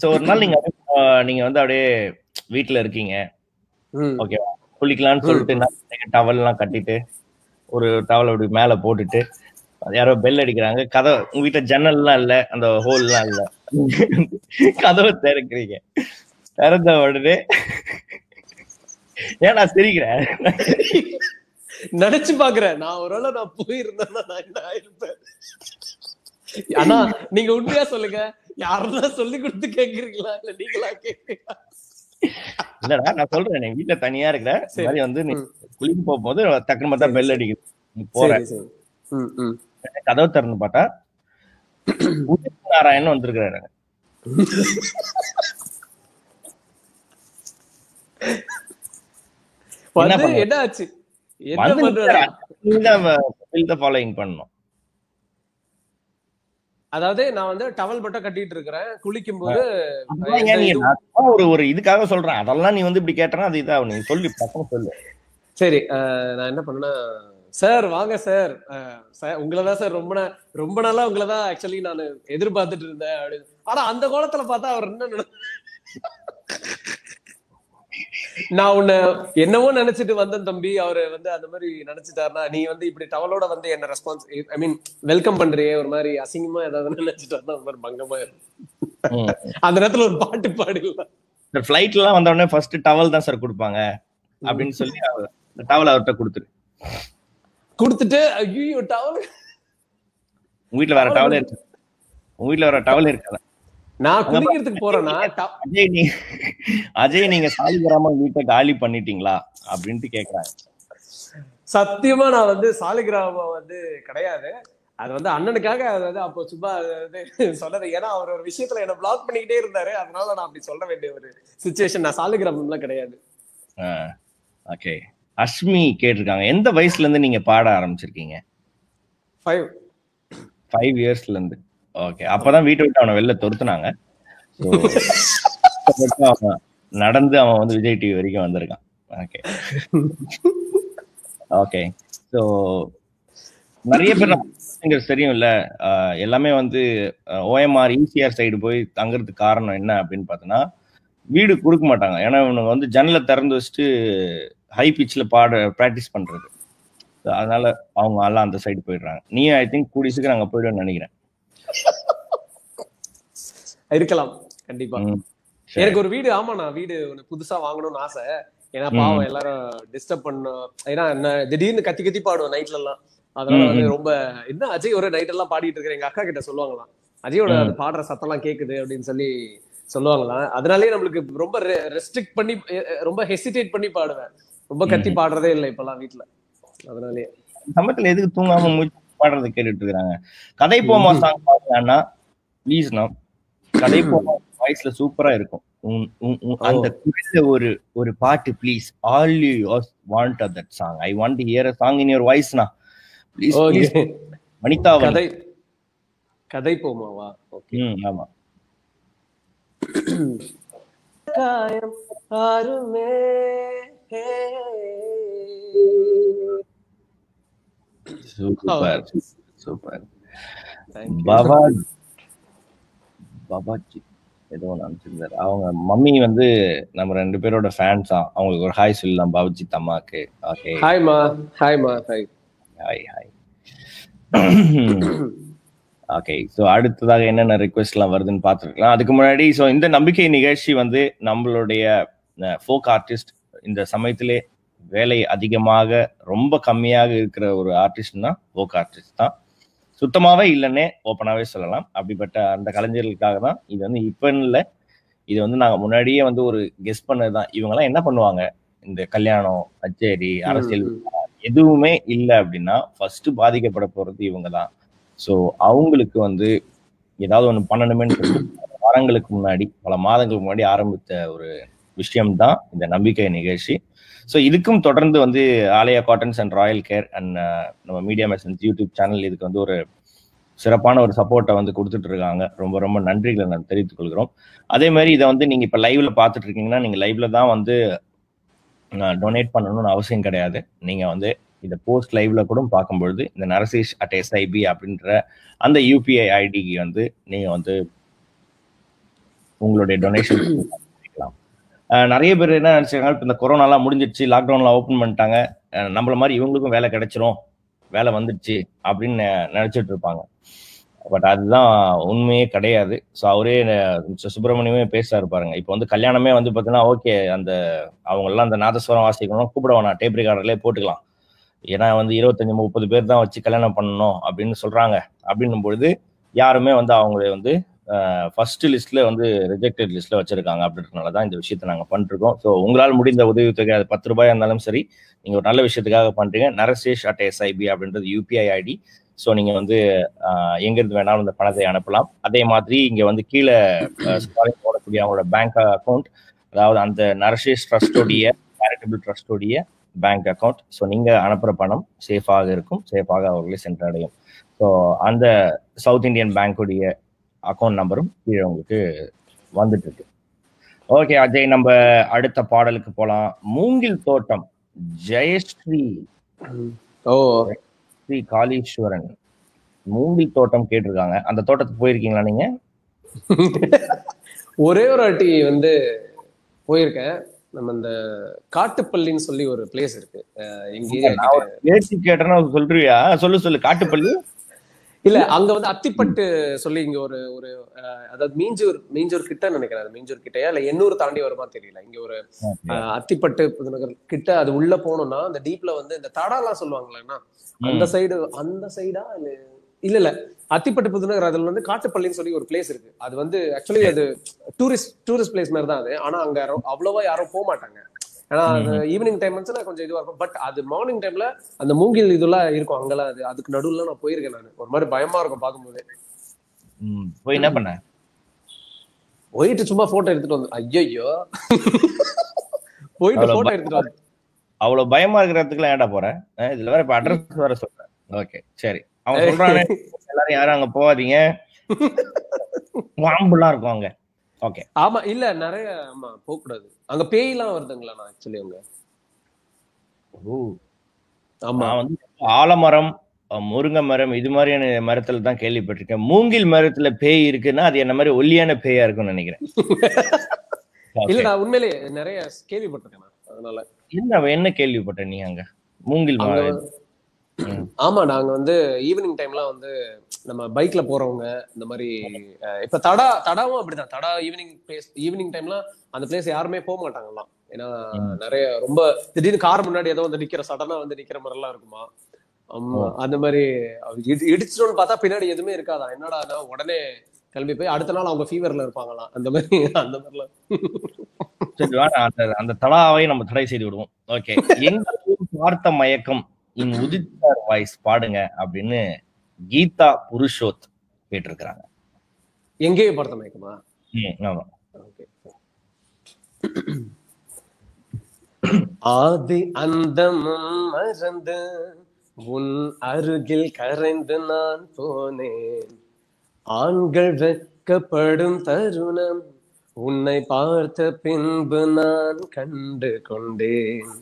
சோ ஒரு நாள் நீங்க வந்து அப்படியே வீட்டுல இருக்கீங்க, ஓகேவா? குளிக்கலாம்னு சொல்லிட்டு டவல் எல்லாம் கட்டிட்டு ஒரு டவல் அப்படி மேல போட்டுட்டு யாரோ பெல் அடிக்கிறாங்க. கதவை, உங்க வீட்டுல ஜன்னல் எல்லாம் இல்ல, அந்த ஹோல் எல்லாம் இல்ல, கதவை திறக்கிறீங்க. திறந்த உடனே ஏன் நான் சிரிக்கிறேன் நினைச்சு பாக்குறேன், நான் ஒருவேளை நான் போயிருந்தேன்னா நான் என்ன ஆயிருப்பேன். ஆனா நீங்க உண்மையா சொல்லுங்க, யாருன்னா சொல்லி கொடுத்து கேக்குறீங்களா இல்ல நீங்களா கேக்குறீங்களா? இல்லடா, நான் சொல்றேன், நீ வீட்டுல தனியா இருக்கிற மாதிரி வந்து நீ குளிக்க போகும்போது டக்குனு பார்த்தா பெல் அடிக்குது, போறேன். கதவை திறந்து பார்த்தா உதித் நாராயணன் வந்திருக்கிறாரு. என்ன ஆச்சு? ஃபாலோயிங் பண்ணணும். அதாவது நான் வந்து டவல் மட்டும் கட்டிட்டு இருக்கிறேன் குளிக்கும் போது. ஒரு இதுக்காக சொல்றேன், அதெல்லாம் நீ வந்து இப்படி கேட்டனா அது இதா, நீ சொல்லி பக்கம் சொல்லு. சரி, நான் என்ன பண்ணேன்னா, சார் வாங்க சார், உங்களதான் சார் ரொம்ப நாளா உங்களதான் ஆக்சுவலி நான் எதிர்பார்த்துட்டு இருந்தேன் அப்படின்னு. ஆனா அந்த கோலத்துல பார்த்தா அவர் என்ன நான் உன்னை என்னவோ நினைச்சிட்டு வந்தேன் தம்பி, அவரு வந்து அந்த மாதிரி நினைச்சிட்டாருன்னா நீ வந்து இப்படி டவலோட வந்து என்ன ரெஸ்பான்ஸ் ஐ மீன் வெல்கம் பண்றியே ஒரு மாதிரி அசிங்கமா ஏதாவது நினைச்சிட்டாருன்னா ஒரு மாதிரி பங்கமா இருக்கும். அந்த நேரத்துல ஒரு பாட்டு பாடிடலாம். ஃபிளைட்ல எல்லாம் வந்த உடனே ஃபர்ஸ்ட் டவல் தான் சார் கொடுப்பாங்க அப்படின்னு சொல்லி டவல் அவர்கிட்ட கொடுத்துட்டு ஐயோ டவல் உங்க வீட்டுல வேற டவல் இருக்கு, உங்க வீட்டுல வேற டவல் இருக்காது. நான் குளிக்கிறதுக்கு போறேன்னா அஜய் நீங்க சாலிகிராமம் வீட்டை காலி பண்ணிட்டீங்களா அப்படின்ட்டு கேக்குறாங்க. சத்தியமா நான் வந்து சாலிகிராமம் வந்து கிடையாது. அது வந்து அண்ணனுக்காக அதாவது அப்போ சும்மா சொன்னது. ஏன்னா அவர் ஒரு விஷயத்துல என்ன பிளாக் பண்ணிக்கிட்டே இருந்தாரு, அதனால நான் அப்படி சொல்ல வேண்டிய ஒரு சிச்சுவேஷன். நான் சாலிகிராமம்லாம் கிடையாது. ஓகே. அஷ்மி கேட்டிருக்காங்க, எந்த வயசுல இருந்து நீங்க பாட ஆரம்பிச்சிருக்கீங்க? 5 இயர்ஸ்ல இருந்து. ஓகே. அப்பதான் வீட்டை விட்டு அவனை வெளில துரத்துனாங்க. நடந்து அவன் வந்து விஜய் டிவி வரைக்கும் வந்திருக்கான். Okay okay. ஸோ நிறைய பேர் தெரியும்ல, எல்லாமே வந்து OMR ஈசிஆர் சைடு போய் தங்குறதுக்கு காரணம் என்ன அப்படின்னு பார்த்தோன்னா, வீடு கொடுக்க மாட்டாங்க. ஏன்னா இவனுங்க வந்து ஜன்னலை திறந்து வச்சுட்டு ஹை பிச்சில் ப்ராக்டிஸ் பண்றது. அதனால அவங்க எல்லாம் அந்த சைடு போயிடுறாங்க. நீ ஐ திங்க் கூடிய சீக்கிரம் அங்கே போயிடுவேன்னு நினைக்கிறேன். இருக்கலாம் கண்டிப்பா. எனக்கு ஒரு வீடு, ஆமா நான் வீடு ஒண்ணு புதுசா வாங்கணும்னு ஆசை. ஏன்னா பாவம் எல்லாரும் டிஸ்டர்ப் பண்ணும். ஏன்னா திடீர்னு கத்தி கத்தி பாடுவோம் நைட்ல எல்லாம். அதனால வந்து ரொம்ப என்ன அஜய் ஒரு நைட் எல்லாம் பாடிட்டு இருக்கிற எங்க அக்கா கிட்ட சொல்லுவாங்களாம், அஜயோட பாடுற சத்தம் எல்லாம் கேக்குது அப்படின்னு சொல்லி சொல்லுவாங்களாம். அதனாலயே நம்மளுக்கு ரொம்ப ரெஸ்ட்ரிக்ட் பண்ணி ரொம்ப ஹெசிடேட் பண்ணி பாடுவேன். ரொம்ப கத்தி பாடுறதே இல்லை இப்பெல்லாம் வீட்டுல. அதனாலயே சமயத்துல எதுக்கு தூங்காம மூச்சு பாடுறது கேட்டுட்டு இருக்காங்க. கதை போமா சாங் பாடுறான்னா ப்ளீஸ் நான் கதை போமா வாய்ஸ்ல சூப்பரா இருக்கும். அந்த குரல்ல ஒரு பாட்டு please. All you want that song. I want to hear a song in your voice na please please. Vanitha கதை போமாவா? ஓகே. ஆமா. காயம் ஆறுமே சூப்பர் சூப்பர். பாபாஜி ஏதோ நினைச்சிருந்தாரு. அவங்க மம்மி வந்து நம்ம 2 பேரோட ஃபேன்ஸா. அவங்களுக்கு ஒரு ஹாய் சொல்லலாம் பாபாஜி அம்மாக்கு. ஓகே. ஹாய்மா. ஹாய்மா. Hi hi hi. Okay. So அடுத்ததாக என்னென்ன ரிக்வெஸ்ட் எல்லாம் வருதுன்னு பார்த்துருக்கலாம். அதுக்கு முன்னாடி ஸோ இந்த நம்பிக்கை நிகழ்ச்சி வந்து நம்மளுடைய ஃபோக் ஆர்டிஸ்ட் இந்த சமயத்திலே வேலை அதிகமாக ரொம்ப கம்மியாக இருக்கிற ஒரு ஆர்டிஸ்ட்னா ஃபோக் ஆர்டிஸ்ட் தான். சுத்தமாவே இல்லைன்னே ஓப்பனாவே சொல்லலாம். அப்படிப்பட்ட அந்த கலைஞர்களுக்காக தான் இது வந்து இப்பன்னு இல்லை, இது வந்து நாங்கள் முன்னாடியே வந்து ஒரு கெஸ் பண்ணதுதான். இவங்கெல்லாம் என்ன பண்ணுவாங்க, இந்த கல்யாணம் கச்சேரி அரசியல் எதுவுமே இல்லை அப்படின்னா ஃபர்ஸ்ட் பாதிக்கப்பட போறது இவங்க தான். ஸோ அவங்களுக்கு வந்து ஏதாவது ஒன்று பண்ணணுமேன்னு சொல்லி வாரங்களுக்கு முன்னாடி பல மாதங்களுக்கு முன்னாடி ஆரம்பித்த ஒரு விஷயம்தான் இந்த நம்பிக்கை நிகழ்ச்சி. ஸோ இதுக்கும் தொடர்ந்து வந்து Alaya cottons and royal care and நம்ம மீடியா மெசன்ஸ் யூடியூப் சேனல் இதுக்கு வந்து ஒரு சிறப்பான ஒரு சப்போர்ட்டை வந்து கொடுத்துட்டு இருக்காங்க. ரொம்ப ரொம்ப நன்றிகளை நான் தெரிவித்துக் கொள்கிறோம். அதே மாதிரி இதை வந்து நீங்க இப்போ லைவ்ல பார்த்துட்டு இருக்கீங்கன்னா நீங்க லைவ்ல தான் வந்து டொனேட் பண்ணணும்னு அவசியம் கிடையாது. நீங்க வந்து இதை போஸ்ட் லைவ்ல கூட பார்க்கும்பொழுது இந்த narasesh@sib அப்படின்ற அந்த UPI ஐடிக்கு வந்து நீங்க வந்து உங்களுடைய டொனேஷன் பண்ணிக்கலாம். நிறைய பேர் என்ன நினைச்சாங்க, இப்போ இந்த கொரோனாலாம் முடிஞ்சிடுச்சு, லாக்டவுன்லாம் ஓப்பன் பண்ணிட்டாங்க, நம்மள மாதிரி இவங்களுக்கும் வேலை கிடைச்சிரும், வேலை வந்துடுச்சு அப்படின்னு நினைச்சிட்டு இருப்பாங்க. பட் அதுதான் உண்மையே கிடையாது. ஸோ அவரே சுப்பிரமணியமே பேசுறாரு பாருங்க. இப்போ வந்து கல்யாணமே வந்து பார்த்தீங்கன்னா ஓகே, அந்த அவங்கெல்லாம் அந்த நாதஸ்வரம் வாசிக்கணும் கூப்பிட வேணாம், டேப் ரெக்கார்டர்லேயே போட்டுக்கலாம். ஏன்னா வந்து 25-30 பேர் தான் வச்சு கல்யாணம் பண்ணணும் அப்படின்னு சொல்றாங்க. அப்படின்னும் பொழுது யாருமே வந்து அவங்கள வந்து ஃபர்ஸ்ட் லிஸ்ட்ல வந்து ரிஜெக்டட் லிஸ்ட்ல வச்சிருக்காங்க. அப்படின்றதுனால தான் இந்த விஷயத்தை நாங்கள் பண்ணிருக்கோம். ஸோ உங்களால் முடிந்த உதவித்தொகை, அது 10 ரூபாயா இருந்தாலும் சரி, நீங்க ஒரு நல்ல விஷயத்துக்காக பண்றீங்க. narasesh@sib அப்படின்றது UPI ஐடி. ஸோ நீங்க வந்து எங்கிருந்து வேணாலும் இந்த பணத்தை அனுப்பலாம். அதே மாதிரி இங்க வந்து கீழே போடக்கூடிய அவங்களோட பேங்க் அக்கௌண்ட், அதாவது அந்த நரசேஷ் ட்ரஸ்டோடைய சேரிட்டபிள் ட்ரஸ்டோடைய பேங்க் அக்கௌண்ட். ஸோ நீங்க அனுப்புற பணம் சேஃபாக இருக்கும், சேஃபாக அவர்களை சென்றடையும். ஸோ அந்த சவுத் இந்தியன் பேங்குடைய அக்கௌண்ட் நம்பரும் கீழே உங்களுக்கு வந்துட்டு இருக்கு. ஓகே அஜய், நம்ம அடுத்த பாடலுக்கு போலாம். மூங்கில் தோட்டம், ஜெயஸ்ரீ ஸ்ரீ காளீஸ்வரன் மூங்கில் தோட்டம் கேட்டிருக்காங்க. அந்த தோட்டத்துக்கு போயிருக்கீங்களா நீங்க? ஒரே ஒரு வாட்டி வந்து போயிருக்கேன். நம்ம இந்த காட்டுப்பள்ளின்னு சொல்லி ஒரு பிளேஸ் இருக்கு எங்க கேட்டேன்னா சொல்றியா? சொல்லு காட்டுப்பள்ளி. இல்ல அங்க வந்து அத்திப்பட்டு சொல்லி இங்க ஒரு ஒரு அதாவது மீஞ்சூர் கிட்ட நினைக்கிறேன். மீஞ்சூர் கிட்டயா இல்ல எண்ணூர் தாண்டி வருமா தெரியல. இங்க ஒரு அத்திப்பட்டு புதுநகர் கிட்ட அது உள்ள போனோம்னா அந்த டீப்ல வந்து இந்த தடாலாம் சொல்லுவாங்களேன்னா அந்த சைடா இல்ல அத்திப்பட்டு புதுநகர் அதுல வந்து காட்டுப்பள்ளின்னு சொல்லி ஒரு பிளேஸ் இருக்கு. அது வந்து ஆக்சுவலி அது டூரிஸ்ட் பிளேஸ் மாதிரி தான் அது. ஆனா அங்க அவ்வளவா யாரும் போக மாட்டாங்க. ஏன்னா ஈவினிங் டைம் வந்து கொஞ்சம் இதுவா இருக்கும். பட் அது மார்னிங் டைம்ல அந்த மூங்கில் இதெல்லாம் இருக்கும் அங்கெல்லாம். அது அதுக்கு நடுவுல நான் போயிருக்கேன். நான் ஒரு மாதிரி பயமா இருக்கும் பார்க்கும்போது. போய் என்ன பண்ண? போயிட்டு சும்மா போட்டோ எடுத்துட்டு வந்து ஐயோ போயிட்டு போட்டோ எடுத்துட்டு வந்து. அவ்வளவு பயமா இருக்கிறதுக்குலாம் ஏன்டா போறேன்? இதுல வேற இப்ப அட்ரஸ் வேற சொல்றேன். ஓகே சரி. அவன் சொல்றானே எல்லாரும் யாரும் அங்க போகாதீங்க, பாம்புலாம் இருக்கும் அங்க. ஓகே ஆமா இல்ல நிறைய ஆமா போக கூடாது. அங்க பேய்லாம் வருதுங்களா? நான் ஆக்சுவலி அங்க ஆமா வந்து ஆலமரம், முருங்கை மரம் இது மாதிரியான மரத்துல தான் கேள்விப்பட்டிருக்கேன். மூங்கில் மரத்துல பேய் இருக்குன்னா அது என்ன மாதிரி ஒல்லியான பேயா இருக்கும்னு நினைக்கிறேன். இல்ல நான் உண்மையிலேயே நிறைய கேள்விப்பட்டிருக்கேன். அதனால என்ன கேள்விப்பட்ட நீ அங்க மூங்கில் மரம்? ஆமா நாங்க வந்து ஈவினிங் டைம்ல வந்து நம்ம பைக்ல போறவங்க இந்த மாதிரி இப்ப தடாவும் அப்படிதான். தடா ஈவினிங் டைம்ல அந்த பிளேஸ் யாருமே போக மாட்டாங்கலாம். ஏன்னா நிறைய ரொம்ப திடீர்னு கார் முன்னாடி ஏதோ வந்து சடனா வந்து நிக்கிற மாதிரி எல்லாம் இருக்குமா. அந்த மாதிரி இடிச்சிட்டோம்னு பார்த்தா பின்னாடி எதுவுமே இருக்காதா. என்னடா உடனே கிளம்பி போய் அடுத்த நாள் அவங்க ஃபீவர்ல இருப்பாங்களாம். அந்த மாதிரிலாம் அந்த தடாவை நம்ம தடை செய்து விடுவோம். ஓகே எங்க பார்த்த மயக்கம் இன் உதித்தார் வாய்ஸ் பாடுங்க அப்படின்னு கீதா புருஷோத் கேட்டிருக்கிறாங்க. எங்கேயே பார்த்த மயக்கமா? ஆமா. ஆதி அந்தமும் மறந்து உன் அருகில் கரைந்து நான் போனேன். ஆண்கள் வெட்கப்படும் தருணம் உன்னை பார்த்த பின்பு நான் கண்டு கொண்டேன்.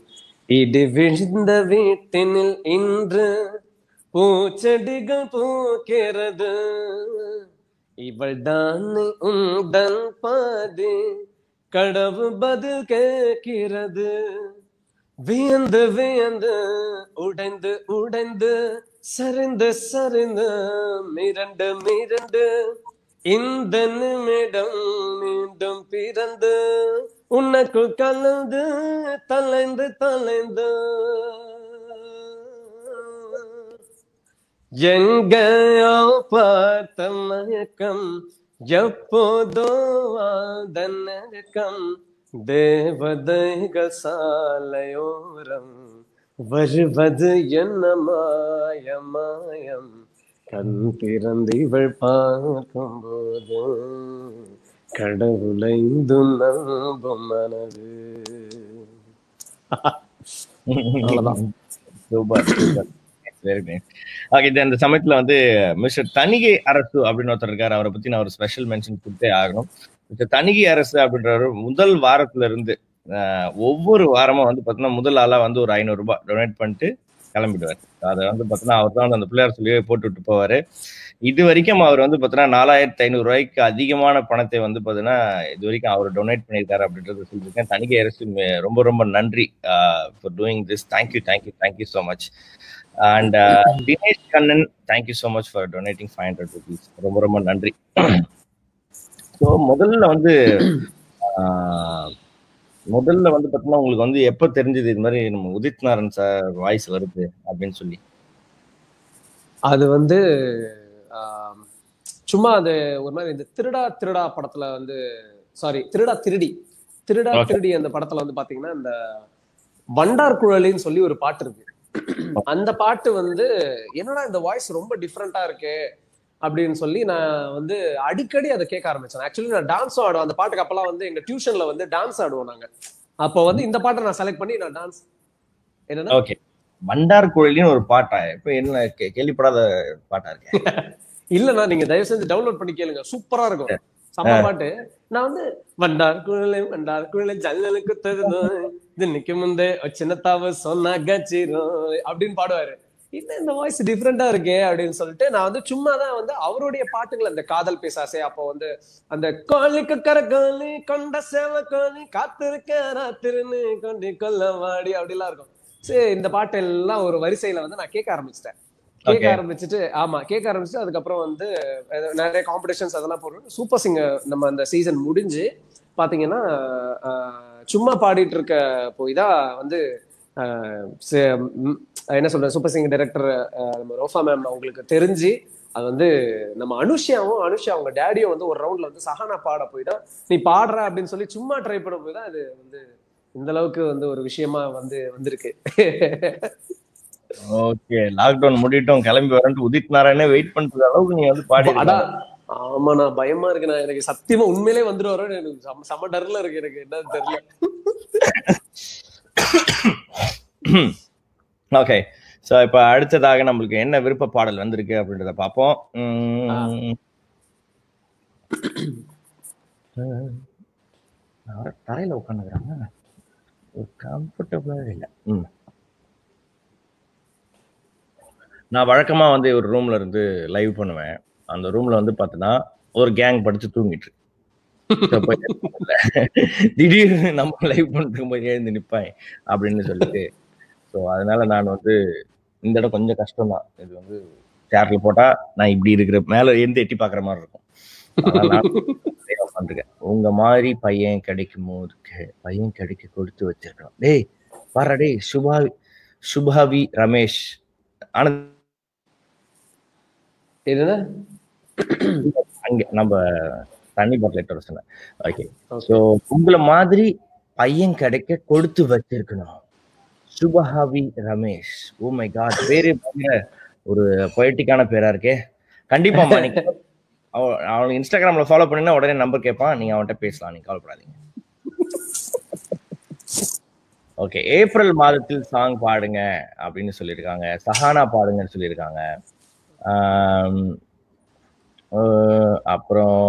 இடி விழுந்த வீட்டினில் இன்று பூச்செடிகள் பூக்கிறது. இவள் தான் உந்தன் பாதி கடவு பதில் கேட்கிறது. வியந்து வியந்து உடைந்து உடைந்து சரிந்து சரிந்து மிரண்டு மிரண்டு இந்த நிமிடம் மீண்டும் பிறந்து உனக்குள் கலந்து தலைந்து தலைந்து எங்கேயோ பார்த்த மயக்கம் எப்போதோ நெருக்கம். தேவதைகள் சாலையோரம் வருவது என்ன மாயம் மாயம். கண் திறந்து இவள் பார்க்கும் போது கடவுளை நம்பும் மனது. அந்த சமயத்துல வந்து மிஸ்டர் தணிகை அரசு அப்படின்னு ஒருத்தர் இருக்காரு. அவரை பத்தி நான் ஒரு ஸ்பெஷல் மென்ஷன் கொடுத்தே ஆகணும். மிஸ்டர் தணிகை அரசு அப்படின்றவர் முதல் வாரத்துல இருந்து ஒவ்வொரு வாரமும் வந்து பாத்தீங்கன்னா முதல் ஆளா வந்து ஒரு 500 ரூபாய் டொனேட் பண்ணிட்டு கிளம்பிடுவார். அதை வந்து பாத்தீங்கன்னா அவர் தான் அந்த பிள்ளையார் சொல்லியே போட்டு விட்டு போவாரு. இது வரைக்கும் அவர் வந்து பாத்தீங்கன்னா 4500 ரூபாய்க்கு அதிகமான பணத்தை வந்து பாத்தீங்கன்னா இது வரைக்கும் அவர் டொனேட் பண்ணியிருக்காரு அப்படின்றத சொல்லியிருக்கேன். தணிகை அரசு ரொம்ப ரொம்ப நன்றி for doing this. Thank you so much. And Dinesh Kannan thank you so much for donating 500 rupees. ரொம்ப ரொம்ப நன்றி. ஸோ முதல்ல வந்து பார்த்தீங்கன்னா உங்களுக்கு வந்து எப்போ தெரிஞ்சது இது மாதிரி நம்ம உதித் நாராயண் சார் வாய்ஸ் வருது அப்படின்னு சொல்லி? அது வந்து சும்மா அது ஒரு மாதிரி இந்த திருடா படத்துல வந்து திருடா திருடி அந்த படத்துல வந்து பாத்தீங்கன்னா இந்த வண்டார் குழலின்னு சொல்லி ஒரு பாட்டு இருக்கு. அந்த பாட்டு வந்து என்னடா இந்த வாய்ஸ் ரொம்ப டிஃப்ரெண்டா இருக்கு அப்படின்னு சொல்லி நான் வந்து அடிக்கடி அதை கேட்க ஆரம்பிச்சேன். ஆக்சுவலி நான் டான்ஸும் ஆடுவேன் அந்த பாட்டுக்கு. அப்பெல்லாம் வந்து எங்க டியூஷன்ல வந்து டான்ஸ் ஆடுவோம் நாங்க. அப்போ வந்து இந்த பாட்டை நான் செலக்ட் பண்ணி நான் டான்ஸ் என்னன்னா ஓகே வண்டார் குழலின்னு ஒரு பாட்டா? இப்ப என்ன கேள்விப்படாத பாட்டா இருக்கு? இல்லண்ணா நீங்க தயவு செஞ்சு டவுன்லோட் பண்ணி கேளுங்க, சூப்பரா இருக்கும். செம்ம பாட்டு. நான் வந்து வண்டார் குழலை ஜன்னலுக்கு தருதோம் தின்னைக்கு முந்தே சின்னத்தாவ சொன்னா கச்சிரும் அப்படின்னு பாடுவாரு. என்ன இந்த வாய்ஸ் டிஃப்ரெண்டா இருக்கே அப்படின்னு சொல்லிட்டு நான் வந்து சும்மா தான் வந்து அவருடைய பாட்டுகள், அந்த காதல் பேசாசே, அப்போ வந்து அந்த கோழிக்கு கரகாலி கொண்ட சேவ கோழி காத்திருக்க ராத்திருன்னு கொண்டு கொல்ல வாடி அப்படிலாம் இருக்கும். சரி, இந்த பாட்டு எல்லாம் ஒரு வரிசையில வந்து நான் கேட்க ஆரம்பிச்சிட்டேன். கேட்க ஆரம்பிச்சுட்டு அதுக்கப்புறம் வந்து நிறைய காம்படிஷன்ஸ் அதெல்லாம் போடுறோம். சூப்பர் சிங்கர் நம்ம அந்த சீசன் முடிஞ்சு பாத்தீங்கன்னா சும்மா பாடிட்டு இருக்க போய் தான் வந்து என்ன சொல்றது, சூப்பர் சிங்கர் டைரக்டர் நம்ம ரோஃபா மேம் அவங்களுக்கு தெரிஞ்சு அது வந்து நம்ம அனுஷா அவங்க டேடியும் வந்து ஒரு ரவுண்ட்ல வந்து சஹானா பாட போய் தான் நீ பாடுற அப்படின்னு சொல்லி சும்மா ட்ரை பண்ண போய் தான் அது வந்து இந்த அளவுக்கு வந்து ஒரு விஷயமா வந்து வந்திருக்கு. ஓகே, லாக்டவுன் முடிட்டோம் கிளம்பி வரேன்ட்டு உதித் நாராயணே வெயிட் பண்ற அளவுக்கு நீ வந்து பாடி. ஆமா, நான் பயமா இருக்கு. நான் எனக்கு சத்தியமா உண்மையிலே வந்துருவாரு, எனக்கு செம்ம டர்ல இருக்கு, எனக்கு என்னன்னு தெரியல. ஓகே, சோ இப்ப அடுத்ததாக நம்மளுக்கு என்ன விருப்ப பாடல் வந்திருக்கு அப்படின்றத பார்ப்போம். தரையில உட்காந்துக்கிறாங்க, கம்ஃபர்டபுளா இல்ல. நான் வழக்கமா வந்து ஒரு ரூம்ல இருந்து லைவ் பண்ணுவேன். அந்த ரூம்ல வந்து பார்த்தீங்கன்னா ஒரு கேங் படிச்சு தூங்கிட்டு திடீர்னு நம்ம லைவ் பண்ணிட்டு போய் எழுந்து நிப்பாங்க அப்படின்னு சொல்லிட்டு. ஸோ அதனால நான் வந்து இந்த இடம் கொஞ்சம் கஷ்டம் தான். இது வந்து சேர்ல போட்டா நான் இப்படி இருக்கிற மேல எந்த எட்டி பாக்குற மாதிரி இருக்கும். உட்காந்துருக்கேன். உங்க மாதிரி பையன் கிடைக்கும் போது பையன் கிடைக்க கொடுத்து வச்சிருக்கணும். டேய் பாரு, டேய் சுபாவி ரமேஷ் ஆனந்த் அங்க நம்ம தண்ணி பாட்டில் சொன்னேன். ஓகே, ஸோ உங்களை மாதிரி பையன் கிடைக்க கொடுத்து வச்சிருக்கணும், சுபஹாவி ரமேஷ். ஓ மை காட், பேரு ஒரு பொயட்டிக்கான பேரா இருக்கே. கண்டிப்பா அவனுக்கு இன்ஸ்டாகிராம்ல ஃபாலோ பண்ணினா உடனே நம்பர் கேட்பான், நீங்க அவன்கிட்ட பேசலாம், நீங்க கவலைப்படாதீங்க. ஓகே, ஏப்ரல் மாதத்தில் சாங் பாடுங்க அப்படின்னு சொல்லியிருக்காங்க. சஹானா பாடுங்கன்னு சொல்லியிருக்காங்க. அப்புறம்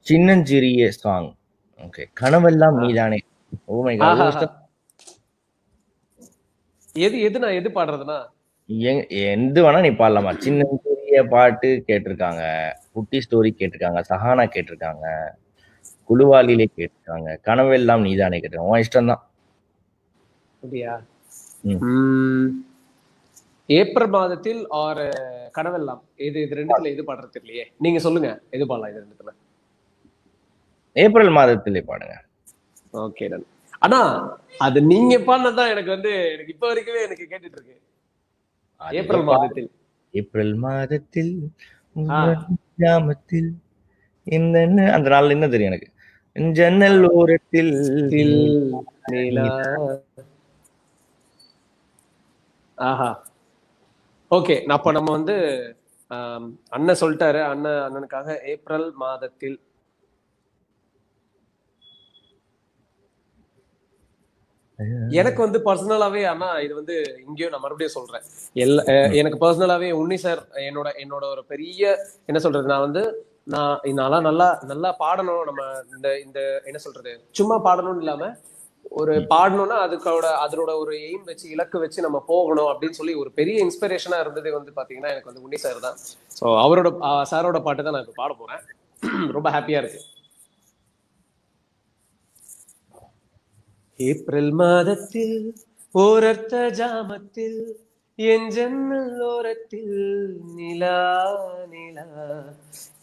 சின்னஞ்சிறிய சாங். ஓகே, கனவெல்லாம் நீதானே. ஓ மை காட், எது பாடுறதுன்னா எந்த வேணா நீ பாடலாமா. சின்னஞ்சிறிய பாட்டு கேட்டிருக்காங்க, குட்டி ஸ்டோரி கேட்டிருக்காங்க, சஹானா கேட்டிருக்காங்க, குழுவாலிலே கேட்டிருக்காங்க, கனவெல்லாம் நீதானே கேட்டிருக்காங்க. உன் இஷ்டம் தான். ஏப்ரல் மாதத்தில் ஆர் கனவெல்லாம், இது ரெண்டுத்துல எது பாடுறது இல்லையே, நீங்க சொல்லுங்க எது பாடலாம் இது ரெண்டுத்துல. ஏப்ரல் மாதத்திலே பாடுங்க. Okay done. ஆனா அது நீங்க பாடினதான் எனக்கு வந்து எனக்கு இப்ப வரைக்குமே எனக்கு கேட்டுட்டு இருக்கு. ஏப்ரல் மாதத்தில் ஜாமத்தில் அந்த நாள் என்ன தெரியும் எனக்கு, ஜன்னல் ஓரத்தில் ஆஹா. ஓகே, அப்ப நம்ம வந்து அண்ணன் சொல்லிட்டாரு, அண்ணனுக்காக ஏப்ரல் மாதத்தில். எனக்கு வந்து பர்சனலாவே, ஆனா இது வந்து இங்கேயும் நான் மறுபடியும் சொல்றேன், எனக்கு பர்சனலாவே உன்னி சார் என்னோட ஒரு பெரிய என்ன சொல்றது, நான் வந்து நான் நல்லா பாடணும். நம்ம இந்த என்ன சொல்றது, சும்மா பாடணும்னு இல்லாம ஒரு பாடணும்னா அதோட ஒரு எய்ம் வச்சு, இலக்கு வச்சு நம்ம போகணும் அப்படின்னு சொல்லி ஒரு பெரிய இன்ஸ்பிரேஷனா இருந்தது வந்து பாத்தீங்கன்னா எனக்கு வந்து உன்னி சார் தான். ஸோ சாரோட பாட்டு தான் நான் இப்ப பாட போறேன். ரொம்ப ஹாப்பியா இருக்கு. ஏப்ரல் மாதத்தில் ஓரத்த ஜாமத்தில் என் ஜன்னல் ஓரத்தில் நிலா நிலா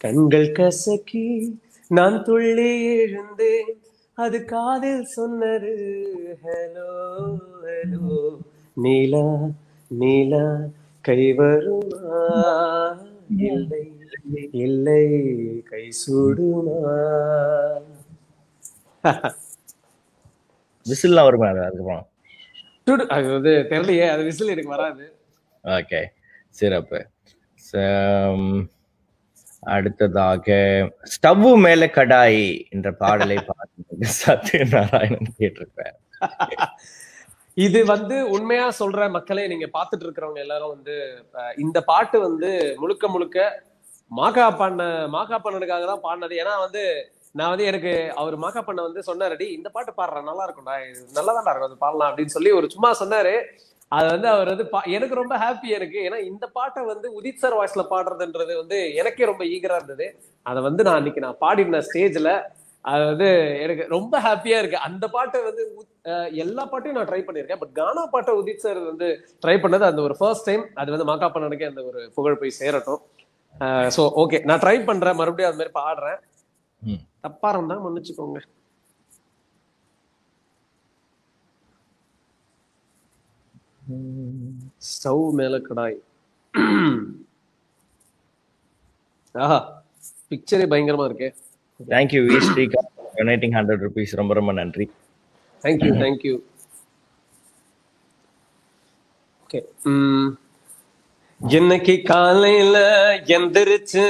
கண்கள் கசக்கி நான் துள்ளி எழுந்தேன், அது காதில் சொன்னது ஹலோ ஹலோ, நீலா நீலா கை வருமா இல்லை இல்லை கை சூடுமா. விசில்லாம் வருமா அதுக்கப்புறம்? அது வந்து தெரியலையே, அது விசில் எனக்கு வராது. ஓகே, சிறப்பு. அடுத்ததாக ஸ்டவ் மேல கடாய் என்ற பாடலை பாடுங்க சத்யநாராயணன் கேட்டிருப்பேன். இது வந்து உண்மையா சொல்ற மக்களே, நீங்க பாத்துட்டு இருக்கிறவங்க எல்லாரும் வந்து இந்த பாட்டு வந்து முழுக்க மாகா பண்ணனுக்காக தான் பாடினது. ஏன்னா வந்து நான் வந்து எனக்கு அவர் மாக்கா பண்ண வந்து சொன்னாரடி இந்த பாட்டு பாடுற நல்லா இருக்கும்டா, நல்லா தான்டா இருக்கும் அது பாடலாம் அப்படின்னு சொல்லி ஒரு சும்மா சொன்னாரு. அது வந்து அவர் வந்து எனக்கு ரொம்ப ஹாப்பி எனக்கு. ஏன்னா இந்த பாட்டை வந்து உதித் சார் வாய்ஸ்ல பாடுறதுன்றது வந்து எனக்கே ரொம்ப ஈகரா இருந்தது. அதை வந்து நான் அன்னைக்கு நான் பாடினேன் ஸ்டேஜ்ல. அது வந்து எனக்கு ரொம்ப ஹாப்பியா இருக்கு. அந்த பாட்டை வந்து எல்லா பாட்டையும் நான் ட்ரை பண்ணியிருக்கேன். பட் கானா பாட்டை உதித் சார் வந்து ட்ரை பண்ணது அந்த ஒரு ஃபர்ஸ்ட் டைம். அது வந்து மாக்கா பண்ணனுக்கே அந்த ஒரு புகழ் போய் சேரட்டும். சோ ஓகே, நான் ட்ரை பண்றேன், மறுபடியும் அது மாதிரி பாடுறேன். தப்பா இருந்தா மன்னிச்சுக்கோங்க. ஸ்டவ் மேல கடாய். ஆஹா, பிக்சரே பயங்கரமா இருக்கே. Thank you V Srikanth donating 100 rupees. ரொம்ப ரொம்ப நன்றி. தேங்க்யூ. ஓகே, இன்னைக்கு காலையில எந்திரிச்சு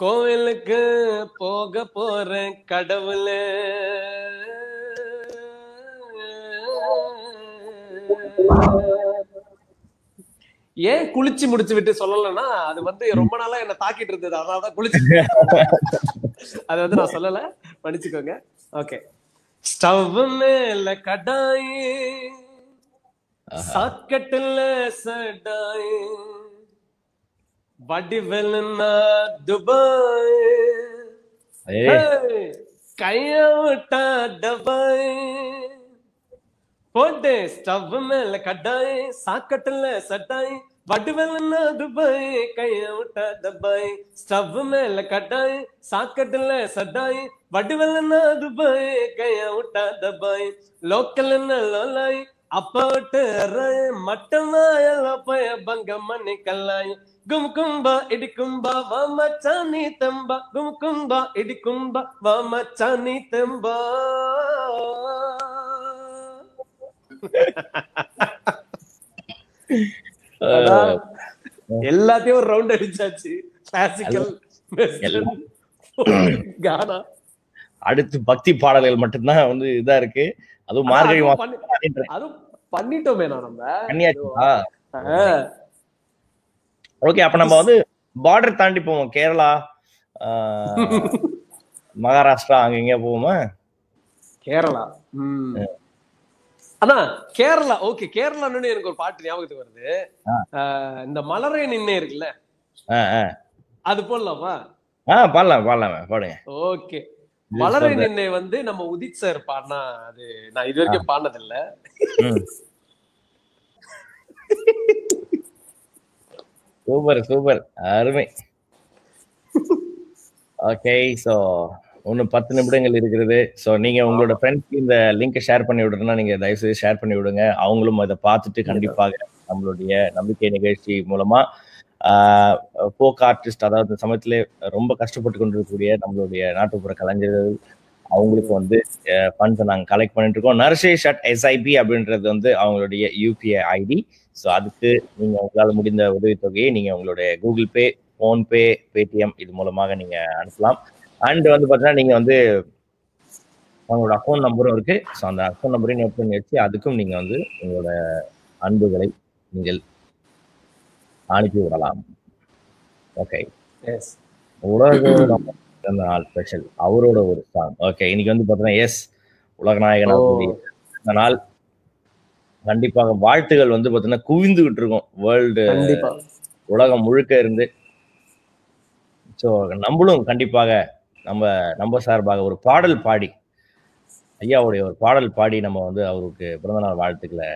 கோவிலுக்கு போக போறேன் கடவுளே, ஏன் குளிச்சு முடிச்சு விட்டு சொல்லலன்னா அது வந்து ரொம்ப நாளா என்ன தாக்கிட்டு இருந்தது, அதனாலதான் குளிச்சு அது வந்து நான் சொல்லல, படிச்சுக்கோங்க. ஓகே, ஸ்டவ் மேல கடாய், சாக்கட்டுல சடாய், வடிவெல்னா துபாய், கைய விட்டா டபாய், போட்டு ஸ்டவ் மேல கடாய், சாக்கட்டுல சட்டாய், வடிவெல்னா துபாய், கைய விட்டா டபாய், ஸ்டவ் மேல கடாய், சாக்கட்டுல சட்டாய், வடிவெல்னா துபாய், கைய விட்டா டபாய், லோக்கல் லோலாய், அப்போட்டு மட்டமாயல போய பங்க மணி கல்லாய், கும்கும்பா இடிக்கும்பா வா மச்சானி தம்பா, கும்கும்பா இடிக்கும்பா வா மச்சானி தம்பா. எல்லாத்தையும் ஒரு ரவுண்ட் அடிச்சாச்சு. கிளாசிக்கல், கானா. அடுத்து பக்தி பாடல்கள் மட்டும்தான் வந்து இதா இருக்கு. அதுவும் மார்கழி அதுவும் பண்ணிட்டோமே நம்ம. ஓகே, அப்ப நம்ம வந்து பார்டர் தாண்டி போவோம். கேரளா, மகாராஷ்டிரா அங்க எங்க போவோமா? கேரளா. அதான் கேரளா. ஓகே, கேரளான்னு எனக்கு ஒரு பாட்டு ஞாபகத்துக்கு வருது. இந்த மலரே நின்னே இருக்குல்ல, அது போடலாமா? பாடலாம் பாடுங்க. ஓகே, மலரே நின்னே வந்து நம்ம உதித் சார் பாடினா அது நான் இது வரைக்கும் பாடினது இல்ல. சூப்பர் அருமை. ஓகே, சோ இன்னும் 10 நிமிடங்கள் இருக்கிறது. ஸோ நீங்க உங்களோட ஃப்ரெண்ட்ஸ்க்கு இந்த லிங்கை ஷேர் பண்ணி விடுறதுன்னா நீங்க தயவுசெய்து ஷேர் பண்ணி விடுங்க. அவங்களும் அதை பார்த்துட்டு கண்டிப்பாக நம்மளுடைய நம்பிக்கை நிகழ்ச்சி மூலமா போக் ஆர்டிஸ்ட், அதாவது சமயத்திலே ரொம்ப கஷ்டப்பட்டு கொண்டிருக்கக்கூடிய நம்மளுடைய நாட்டுப்புற கலைஞர்கள், அவங்களுக்கு வந்து ஃபண்ட்ஸை நாங்கள் கலெக்ட் பண்ணிட்டு இருக்கோம். NARSHIP அப்படின்றது வந்து அவங்களுடைய UPI ID. ஸோ அதுக்கு நீங்க உங்களால் முடிந்த உதவித்தொகையை நீங்க உங்களுடைய கூகுள் பே, ஃபோன்பே, பேடிஎம் இது மூலமாக நீங்க அனுப்பலாம். அண்ட் வந்து பார்த்தீங்கன்னா நீங்க வந்து அவங்களோட அக்கௌண்ட் நம்பரும் இருக்கு. ஸோ அந்த அக்கௌண்ட் நம்பரையும் நோட் பண்ணி வச்சு அதுக்கும் நீங்க வந்து உங்களோட அன்புகளை நீங்கள் அனுப்பி விடலாம். ஓகே, உலக நாள் ஸ்பெஷல் அவரோட ஒரு சாங். ஓகே, இன்னைக்கு வந்து பார்த்தீங்கன்னா உலகநாயகன் இந்த நாள் கண்டிப்பாக வாழ்த்துகள் வந்து பார்த்தீங்கன்னா குவிந்துகிட்டு இருக்கும் வேர்ல்டு, உலகம் முழுக்க இருந்து. ஸோ நம்மளும் கண்டிப்பாக நம்ம சார்பாக ஒரு பாடல் பாடி, ஐயாவுடைய ஒரு பாடல் பாடி நம்ம வந்து அவருக்கு பிறந்தநாள் வாழ்த்துக்களை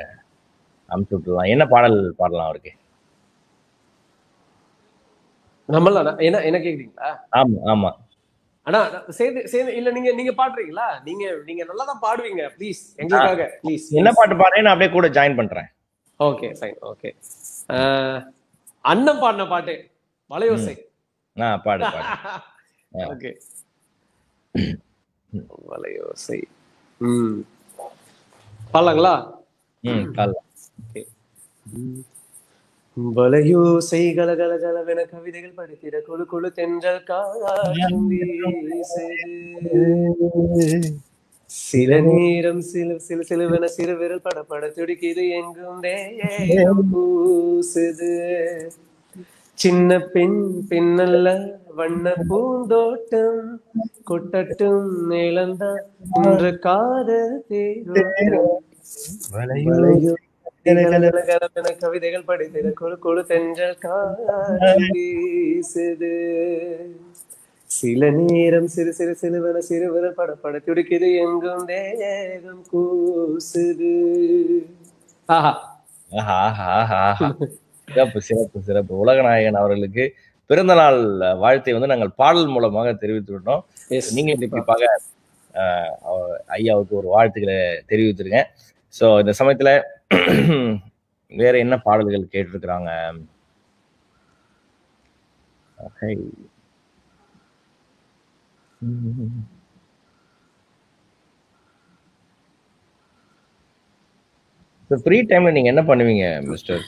அனுப்பிச்சு விட்டுலாம். என்ன பாடல் பாடலாம் அவருக்கு? என்ன கேக்குறீங்களா? ஆமா ஆனா சேர்ந்து இல்ல, நீங்க பாடுறீங்களா? நீங்க நல்லா தான் பாடுவீங்க. ப்ளீஸ் எங்களுக்காக ப்ளீஸ். என்ன பாட்டு பாடுறேன், நான் அப்படியே கூட ஜாயின் பண்றேன். Okay fine. ஓகே, அண்ணன் பாடின பாட்டு வளையோசை. பாடு. ஓகே, வளையோசை பாடலாங்களா? ஓகே. வளையோசை கலகல கலவென கவிதைகள் படித்திட கொழு கொழு தென்றல் காற்றும் வீசுது, சில நேரம் சிலுவென சிறு விரல் படப்பட துடிக்குது, எங்கும் தேகம் பூசுது, சின்ன பெண் பெண்ணல்ல வண்ண பூந்தோட்டம் கொட்டட்டும் நிலந்தான் இன்று காதல் தேரோட்டம் கவிதைகள் படித்திட கொழு கொழு தென்றல் காற்று வீசுது சில நேரம் சிறு சிறு சிறுவன சிறுவன படப்பட துடிக்குது எங்கும் தேகம் கூசுது. சிறப்பு சிறப்பு சிறப்பு. உலகநாயகன் அவர்களுக்கு பிறந்த நாள் வாழ்த்தை வந்து நாங்கள் பாடல் மூலமாக தெரிவித்து விட்டோம். நீங்க கண்டிப்பாக ஐயாவுக்கு ஒரு வாழ்த்துக்களை தெரிவித்துருங்க. ஸோ இந்த சமயத்துல வேற என்ன பாடல்கள் கேட்டிருக்கிறாங்க? ஃப்ரீ டைம்ல நீங்க என்ன பண்ணுவீங்க மிஸ்டர்?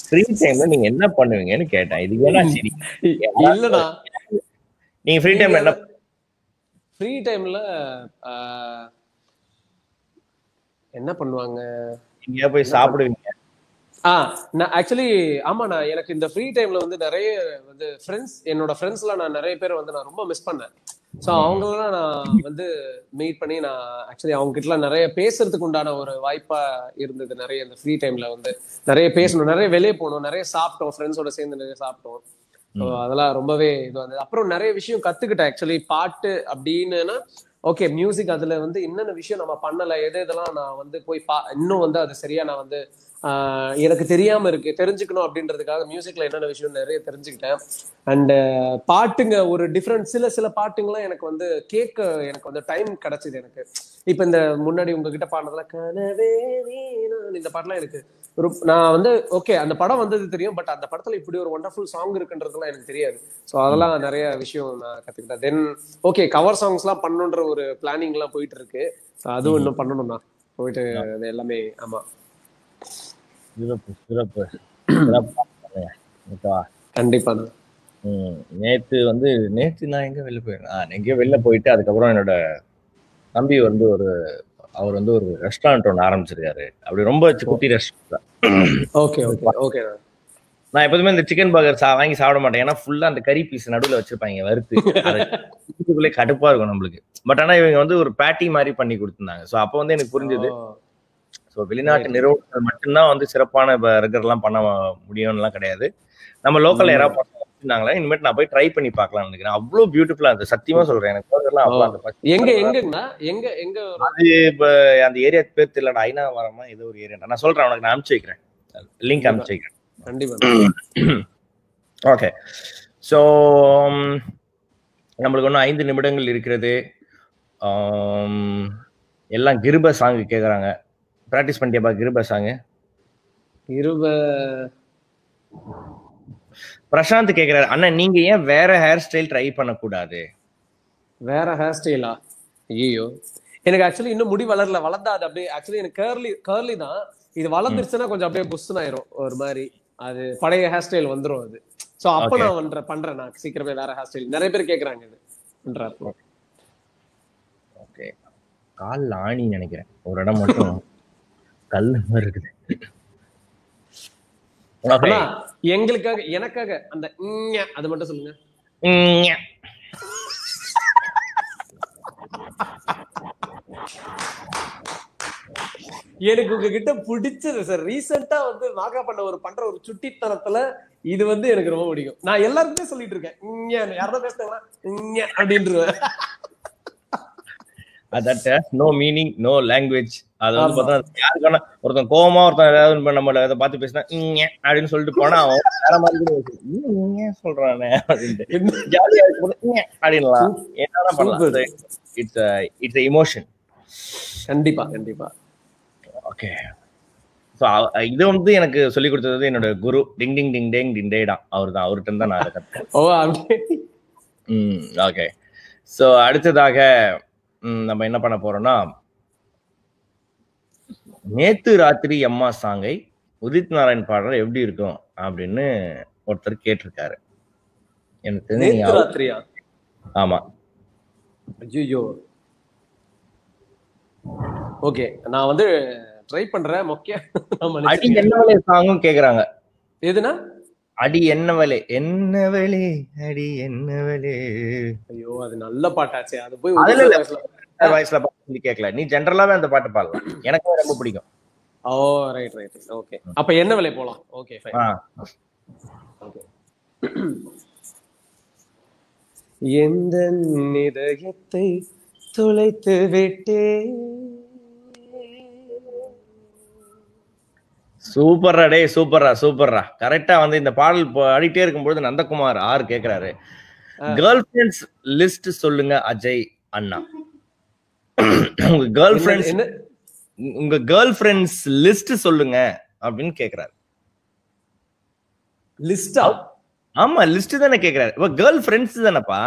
ஃப்ரீ டைம்ல நீங்க என்ன பண்ணுவீங்கன்னு கேட்டேன். இது வேணா சரி இல்லடா. நீங்க ஃப்ரீ டைம்ல என்ன? ஃப்ரீ டைம்ல என்ன பண்ணுவாங்க? நீங்க போய் சாப்பிடுவீங்க? நான் ஆக்சுவலி ஆமாண்ணா, எனக்கு இந்த ஃப்ரீ டைம்ல வந்து நிறைய வந்து என்னோட ஃப்ரெண்ட்ஸ்லாம் நான் நிறைய பேர் வந்து நான் ரொம்ப மிஸ் பண்ணேன். ஸோ அவங்களெல்லாம் நான் வந்து மீட் பண்ணி நான் ஆக்சுவலி அவங்க கிட்டலாம் நிறைய பேசுறதுக்கு உண்டான ஒரு வாய்ப்பா இருந்தது. நிறைய இந்த ஃப்ரீ டைம்ல வந்து நிறைய பேசணும், நிறைய வெளியே போகணும், நிறைய சாப்பிட்டோம், ஃப்ரெண்ட்ஸோட சேர்ந்து நிறைய சாப்பிட்டோம். அதெல்லாம் ரொம்பவே இது வந்து அப்புறம் நிறைய விஷயம் கத்துக்கிட்டேன். ஆக்சுவலி பாட்டு அப்படின்னா ஓகே, மியூசிக் அதுல வந்து என்னென்ன விஷயம் நம்ம பண்ணல, இதெல்லாம் நான் வந்து போய் இன்னும் வந்து அது சரியா நான் வந்து எனக்கு தெரியாம இருக்கு, தெரிஞ்சுக்கணும் அப்படின்றதுக்காக மியூசிக்ல என்னென்ன விஷயம் நிறைய தெரிஞ்சுக்கிட்டேன். அண்ட் பாட்டுங்க ஒரு டிஃப்ரெண்ட் சில பாட்டுங்களாம் எனக்கு வந்து கேட்க எனக்கு வந்து டைம் கிடைச்சது. எனக்கு இப்ப இந்த முன்னாடி உங்ககிட்ட பாடுறதுலாம் கனவே இந்த பாட்டுலாம் எனக்கு நான் வந்து ஓகே அந்த படம் வந்தது தெரியும், பட் அந்த படத்துல இப்படி ஒரு ஒண்டர்ஃபுல் சாங் இருக்குன்றதுலாம் எனக்கு தெரியாது. ஸோ அதெல்லாம் நிறைய விஷயம் நான் கத்துக்கிட்டேன். தென் ஓகே, கவர் சாங்ஸ் எல்லாம் பண்ணணுன்ற ஒரு பிளானிங் எல்லாம் போயிட்டு இருக்கு. அதுவும் இன்னும் பண்ணணும் தான் போயிட்டு எல்லாமே. ஆமா, சிறப்பு சிறப்பு. கண்டிப்பா. நேத்து நான் எங்க வெளில போயிருந்தேன், எங்கேயோ வெளில போயிட்டு அதுக்கப்புறம் என்னோட தம்பி வந்து அவர் வந்து ஒரு ரெஸ்டாரண்ட் ஒன்று ஆரம்பிச்சிருக்காரு. அப்படி ரொம்ப குட்டி ரெஸ்டாரண்ட். Okay okay okay. நான் எப்போதுமே இந்த சிக்கன் பர்கர் வாங்கி சாப்பிட மாட்டேன், ஏன்னா ஃபுல்லா அந்த கறி பீஸ் நடுவில் வச்சிருப்பாங்க வறுத்து, அதுக்குள்ளே கடுப்பா இருக்கும் நம்மளுக்கு. பட் ஆனா இவங்க வந்து ஒரு பேட்டி மாதிரி பண்ணி கொடுத்துருந்தாங்க. ஸோ அப்போ வந்து எனக்கு புரிஞ்சது, ஸோ வெளிநாட்டு நிறுவனங்கள் மட்டும்தான் வந்து சிறப்பான பர்கர் எல்லாம் பண்ண முடியும்லாம் கிடையாது. நம்ம லோக்கல்ல யாராவது பண்ணாங்களா, இனிமேட்டு நான் போய் ட்ரை பண்ணி பார்க்கலாம்னு நினைக்கிறேன். அவ்வளவு பியூட்டிஃபுல்லா இருந்தது, சத்தியமா சொல்றேன். எனக்கு அது இப்ப அந்த ஏரியா பேர் தெரியலடா, ஐநா வரமா ஏதோ ஒரு ஏரியா. நான் சொல்றேன் உனக்கு, நான் அனுப்பிச்சு வைக்கிறேன், லிங்க் அனுப்பிச்சு வைக்கிறேன். ஓகே, ஸோ நம்மளுக்கு ஒன்றும் 5 நிமிடங்கள் இருக்கிறது. எல்லாம் கிருப சாங் கேட்குறாங்க. பிராக்டிஸ் பண்ணிட்டியாப்பா கிருப சாங்? பிரசாந்த் கேக்குறாரு, அண்ணா நீங்க ஏன் வேற ஹேர் ஸ்டைல் ட்ரை பண்ணக்கூடாது? வேற ஹேர் ஸ்டைலா? ஐயோ, எனக்கு ஆக்சுவலி இன்னும் முடி வளர்ந்தா அது அப்படியே. ஆக்சுவலி எனக்கு கர்லி தான். இது வளர்ந்துருச்சுன்னா கொஞ்சம் அப்படியே புஷ்னு ஆயிரும் ஒரு மாதிரி. அது பழைய ஹேர் ஸ்டைல் வந்துரும் அது. சோ அப்ப நான் பண்றேன் நான் சீக்கிரமே வேற ஹேர் ஸ்டைல். நிறைய பேர் கேக்குறாங்க இது பண்றாரு. ஓகே, கால் ஆணி நினைக்கிறேன், ஒரு இடம் மட்டும் கல்லு மாதிரி இருக்குது. எங்களுக்காக எனக்காக அந்த அது மட்டும் சொல்லுங்க. எனக்கு உங்ககிட்ட பிடிச்சது சார், ரீசெண்டா வந்து நாகா பண்ற ஒரு சுட்டித்தனத்துல இது வந்து எனக்கு ரொம்ப பிடிக்கும். நான் எல்லாருக்குமே சொல்லிட்டு இருக்கேன், யாரும் பேசுறாங்களா அப்படின்றுவேன். No meaning no language. அது வந்து பார்த்தா யாருக்கான ஒருத்தன் கோவமா ஒருத்தன் ஏதாவது நம்மள அதை பார்த்து பேசினா அப்படின்னு சொல்லிட்டு போனா அவன் வேற மாதிரி சொல்றானே அப்படின்ட்டு ஜாலியா அப்படின்லாம் என்ன பண்ணலாம். It's emotion. கண்டிப்பா கண்டிப்பா. ஓகே, ஸோ இது வந்து எனக்கு சொல்லி கொடுத்தது என்னோட குரு டிங் டிங் டிங் டேங் டிண்டேடா. அவர் தான், அவர்கிட்ட தான் நான் கற்றுக்கிட்டேன். ஓகே, ஸோ அடுத்ததாக நம்ம என்ன பண்ண போறோம்னா, நேத்து ராத்திரி அம்மா சாங்கை உதித் நாராயண் பாடுற எப்படி இருக்கும் அப்படின்னு ஒருத்தர் கேட்டிருக்காரு. எனக்கு தெரிஞ்சு ஆமா. ஐயோ, ஓகே, நான் வந்து ட்ரை பண்றேன் மொக்கையா. அடி என்ன வேலை சாங்கும் கேக்குறாங்க. எதுனா அடி என்ன வேலை என்ன வேலை அடி என்ன வேலை. ஐயோ அது நல்ல பாட்டாச்சே. அது போய் வாய்ஸ்ல பாட்டு கேட்கல, நீ ஜெனரலாவே அந்த பாட்டு பாடலாம், எனக்கு ரொம்ப பிடிக்கும். ஓ ரைட் ரைட் ஓகே. அப்ப என்ன வேலை போலாம். Okay fine. ஓகே. எந்த இதயத்தை துளைத்து விட்டே. சூப்பர்ரா டே, சூப்பர்ரா சூப்பர்ரா. கரெக்டா வந்து இந்த பாடல் ஆடிட்டே இருக்கும்போது நந்தகுமார் ஆர் கேக்குறாரு, கேர்ள் ஃபிரெண்ட்ஸ் லிஸ்ட் சொல்லுங்க அஜய் அண்ணா. உங்க கேர்ள் ஃபிரெண்ட்ஸ் லிஸ்ட் சொல்லுங்க அப்படின்னு கேக்குறாரு. லிஸ்டா? ஆமா லிஸ்ட் தானே கேக்குறாரு. இப்ப கேர்ள் ஃபிரெண்ட்ஸ் தானேப்பா,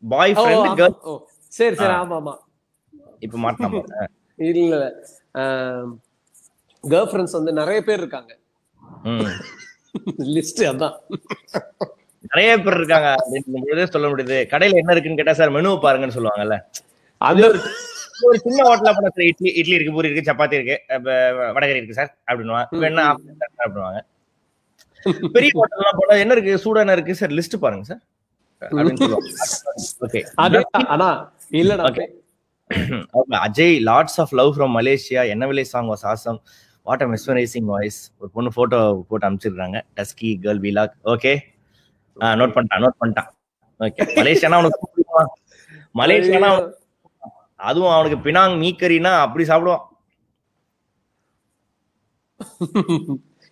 பாய் ஃப்ரெண்ட் கேர்ள். சரி சரி ஆமா ஆமா. இப்ப மாட்டோம். இல்ல கேர்ள் ஃபிரெண்ட்ஸ் வந்து நிறைய பேர் இருக்காங்க. லிஸ்ட் அதான் நிறைய பேர் இருக்காங்க அப்படின்னு சொல்ல முடியுது. கடையில என்ன இருக்குன்னு கேட்டா சார் மெனு பாருங்கன்னு சொல்லுவாங்கல்ல. அது ஒரு சின்ன ஹோட்டல்ல போனா சார் இட்லி இட்லி இருக்கு, பூரி இருக்கு, சப்பாத்தி இருக்கு, வடகரி இருக்கு சார் அப்படின்னுவாங்க. என்ன அப்படின்னுவாங்க. பெரிய ஹோட்டல்லாம் போனா என்ன இருக்கு, சூடா என்ன இருக்கு சார், லிஸ்ட் பாருங்க சார் அப்படின்னு சொல்லுவாங்க. ஓகே ஆனா இல்லடா. Ajay lots of love from Malaysia. என்ன விலை song was awesome, what a mesmerising voice. ஒரு பொண்ணு போட்டோ போட்டு அனுப்பிச்சிருக்காங்க, டஸ்கி கேர்ள் வீலாக். ஓகே நோட் பண்ணிட்டான். ஓகே மலேசியானா அவனுக்கு பிடிக்குமா? மலேசியானா அதுவும் அவனுக்கு பினாங் மீக்கரினா அப்படி சாப்பிடுவான்.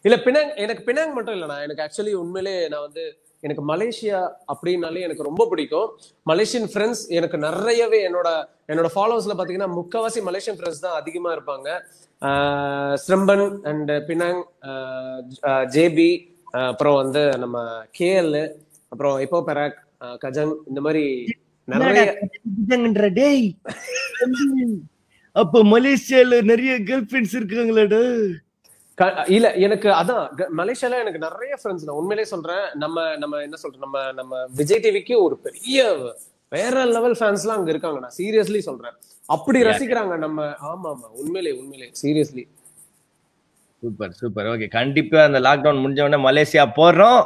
இல்ல பினாங், எனக்கு பினாங் மட்டும் இல்லண்ணா, எனக்கு ஆக்சுவலி உண்மையிலே நான் வந்து எனக்கு மலேசியா அப்படின்னாலே எனக்கு ரொம்ப பிடிக்கும். மலேசியன் ஃப்ரெண்ட்ஸ் எனக்கு நிறையவே என்னோட ஃபாலோவர்ஸ்ல பாத்தீங்கன்னா முக்காவாசி மலேசியன் ஃப்ரெண்ட்ஸ் தான் அதிகமா இருப்பாங்க. ஸ்ரம்பன் அண்ட் பினாங், ஜேபி, அப்புறம் வந்து நம்ம கேஎல், அப்புறம் இப்போ பெராக், கஜங், இந்த மாதிரி நிறைய. அப்ப மலேசியால நிறைய கேர்ள் ஃபிரெண்ட்ஸ் இருக்காங்களாடா? இல்ல எனக்கு அதான் மலேசியால எனக்கு நிறைய ஃப்ரெண்ட்ஸ். நான் உண்மையிலே சொல்றேன், நம்ம என்ன சொல்றோம், நம்ம விஜய் டிவிக்கு ஒரு பெரிய வேற லெவல் ஃபேன்ஸ் எல்லாம் அங்க இருக்காங்க. நான் சீரியஸ்லி சொல்றேன், அப்படி ரசிக்கிறாங்க நம்ம. ஆமா ஆமா உண்மையிலே சீரியஸ்லி. Super super. ஓகே கண்டிப்பா அந்த லாக்டவுன் முடிஞ்ச உடனே மலேசியா போடுறோம்,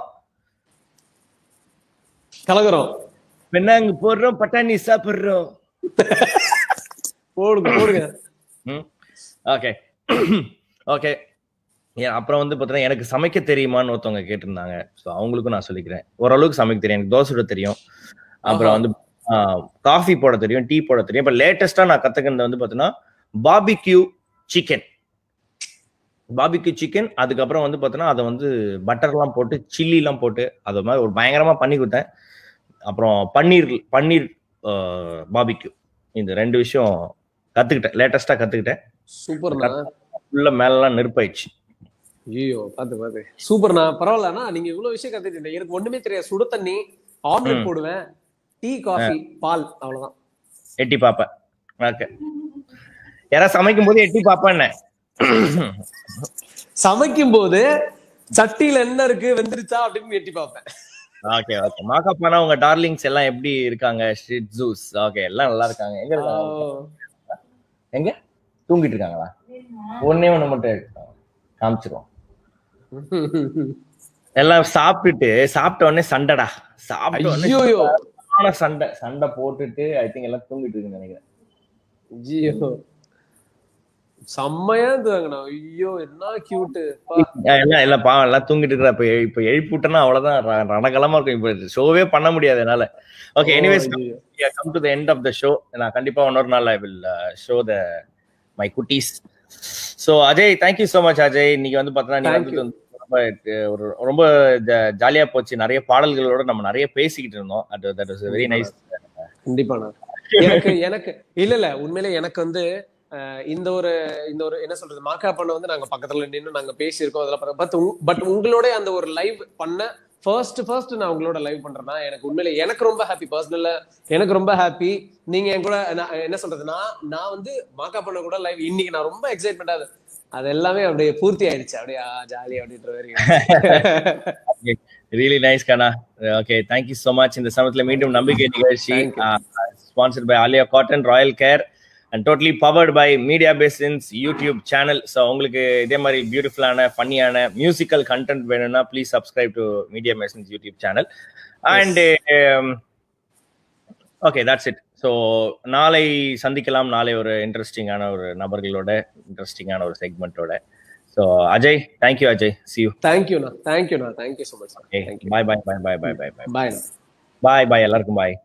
கலகுறோம், பெண்ணாங்க போடுறோம், பட்டாணி சாப்பிடுறோம். போடுங்க. Okay okay. அப்புறம் வந்து பார்த்தீங்கன்னா எனக்கு சமைக்க தெரியுமான்னு ஒருத்தவங்க கேட்டிருந்தாங்க. ஸோ அவங்களுக்கும் நான் சொல்லிக்கிறேன், ஓரளவுக்கு சமைக்க தெரியும். எனக்கு தோசை சுட தெரியும், அப்புறம் வந்து காஃபி போட தெரியும், டீ போட தெரியும். இப்போ லேட்டஸ்டா நான் கத்துக்கிறது வந்து பார்த்தீங்கன்னா பாபிக்யூ சிக்கன். அதுக்கப்புறம் வந்து பார்த்தீங்கன்னா அதை வந்து பட்டர்லாம் போட்டு சில்லிலாம் போட்டு அது மாதிரி ஒரு பயங்கரமா பண்ணி கொடுத்தேன். அப்புறம் பன்னீர் பாபிக்யூ, இந்த 2 விஷயம் கத்துக்கிட்டேன், லேட்டஸ்டா கத்துக்கிட்டேன். சூப்பர்ண்ணா. உள்ள மேலாம் நெருப்பாயிடுச்சு. ஐயோ பாத்து சூப்பர்ண்ணா. பரவாயில்லண்ணா, நீங்க இவ்வளவு விஷயம் கத்துக்கிட்டீங்க. எனக்கு ஒண்ணுமே தெரியாது. சுட தண்ணி, ஆம்லெட் போடுவேன், டீ, காஃபி, பால், அவ்வளவுதான். எட்டி பாப்பேன். ஓகே, யாராவது சமைக்கும் போது எட்டி பாப்பேன். சமைக்கும் போது சட்டியில என்ன இருக்கு, வெந்துருச்சா அப்படின்னு எட்டி பாப்பேன். Okay okay. மாக்காப்பானா உங்க டார்லிங்ஸ் எல்லாம் எப்படி இருக்காங்க? ஷிட்ஜூஸ் ஓகே எல்லாம் நல்லா இருக்காங்க. எங்க இருக்காங்க? எங்க தூங்கிட்டு இருக்காங்களா? ஒண்ணே ஒண்ணு மட்டும் காமிச்சிருவோம். எல்லாம் சாப்பிட்ட உடனே சண்டைடா. சாப்பிட்ட உடனே சண்டை போட்டுட்டு ஐ திங்க் எல்லாம் தூங்கிட்டு இருக்குன்னு நினைக்கிறேன். ஐயோ செம்மையா இருந்தாங்கண்ணா. ஐயோ என்ன கியூட். எல்லாம் பாவம் எல்லாம் தூங்கிட்டு இருக்கிற. இப்ப எழுப்பிட்டேன்னா அவ்வளவுதான், ரணகலமா இருக்கும். இப்ப ஷோவே பண்ண முடியாது என்னால. Okay anyways come to the end of the show. நான் கண்டிப்பா இன்னொரு நாள் I will show the my குட்டீஸ். So Ajay thank you so much Ajay. இன்னைக்கு வந்து பாத்தீங்கன்னா ரொம்ப ஜாலியா போச்சு. நிறைய பாடல்களோட நம்ம நிறைய பேசிக்கிட்டு இருந்தோம். That was very nice. கண்டிப்பா எனக்கு இல்ல உண்மையிலே எனக்கு வந்து இந்த ஒரு என்ன சொல்றது, மாக்கா பண்ண வந்து நாங்க பக்கத்துல நின்று நாங்க பேசியிருக்கோம் அதெல்லாம். பட் உங்களோட அந்த ஒரு லைவ் பண்ண ஃபர்ஸ்ட் நான் உங்களோட லைவ் பண்றேன்னா எனக்கு உண்மையிலே எனக்கு ரொம்ப ஹாப்பி. பர்சனலா எனக்கு ரொம்ப ஹாப்பி. நீங்க என் கூட என்ன சொல்றது, நான் வந்து மாக்கா பண்ண கூட லைவ் இன்னைக்கு நான் ரொம்ப எக்ஸைட்மெண்டா அது எல்லாமே அப்படியே பூர்த்தி ஆயிடுச்சு. அப்படியே ஜாலி அப்படின்ற மாதிரி. ரியலி நைஸ் கண்ணா. Okay thank you so much. இந்த சமயத்துல மீண்டும் நம்பிக்கை நிகழ்ச்சி sponsored by Aaliya cotton, royal care and totally powered by media basins youtube channel. So உங்களுக்கு இதே மாதிரி பியூட்டிஃபுல்லான ஃபன்னியான மியூசிக்கல் கண்டென்ட் வேணும்னா please subscribe to media basins youtube channel. And okay, that's it. So நாளை சந்திக்கலாம். நாளை ஒரு இன்ட்ரெஸ்டிங்கான ஒரு நபர்களோட இன்ட்ரெஸ்டிங்கான ஒரு செக்மெண்ட்டோட. So Ajay, thank you Ajay. See you. தேங்க்யூண்ணா. Thank you so much. Bye bye bye bye bye bye bye. Bye bye எல்லாருக்கும் பாய்.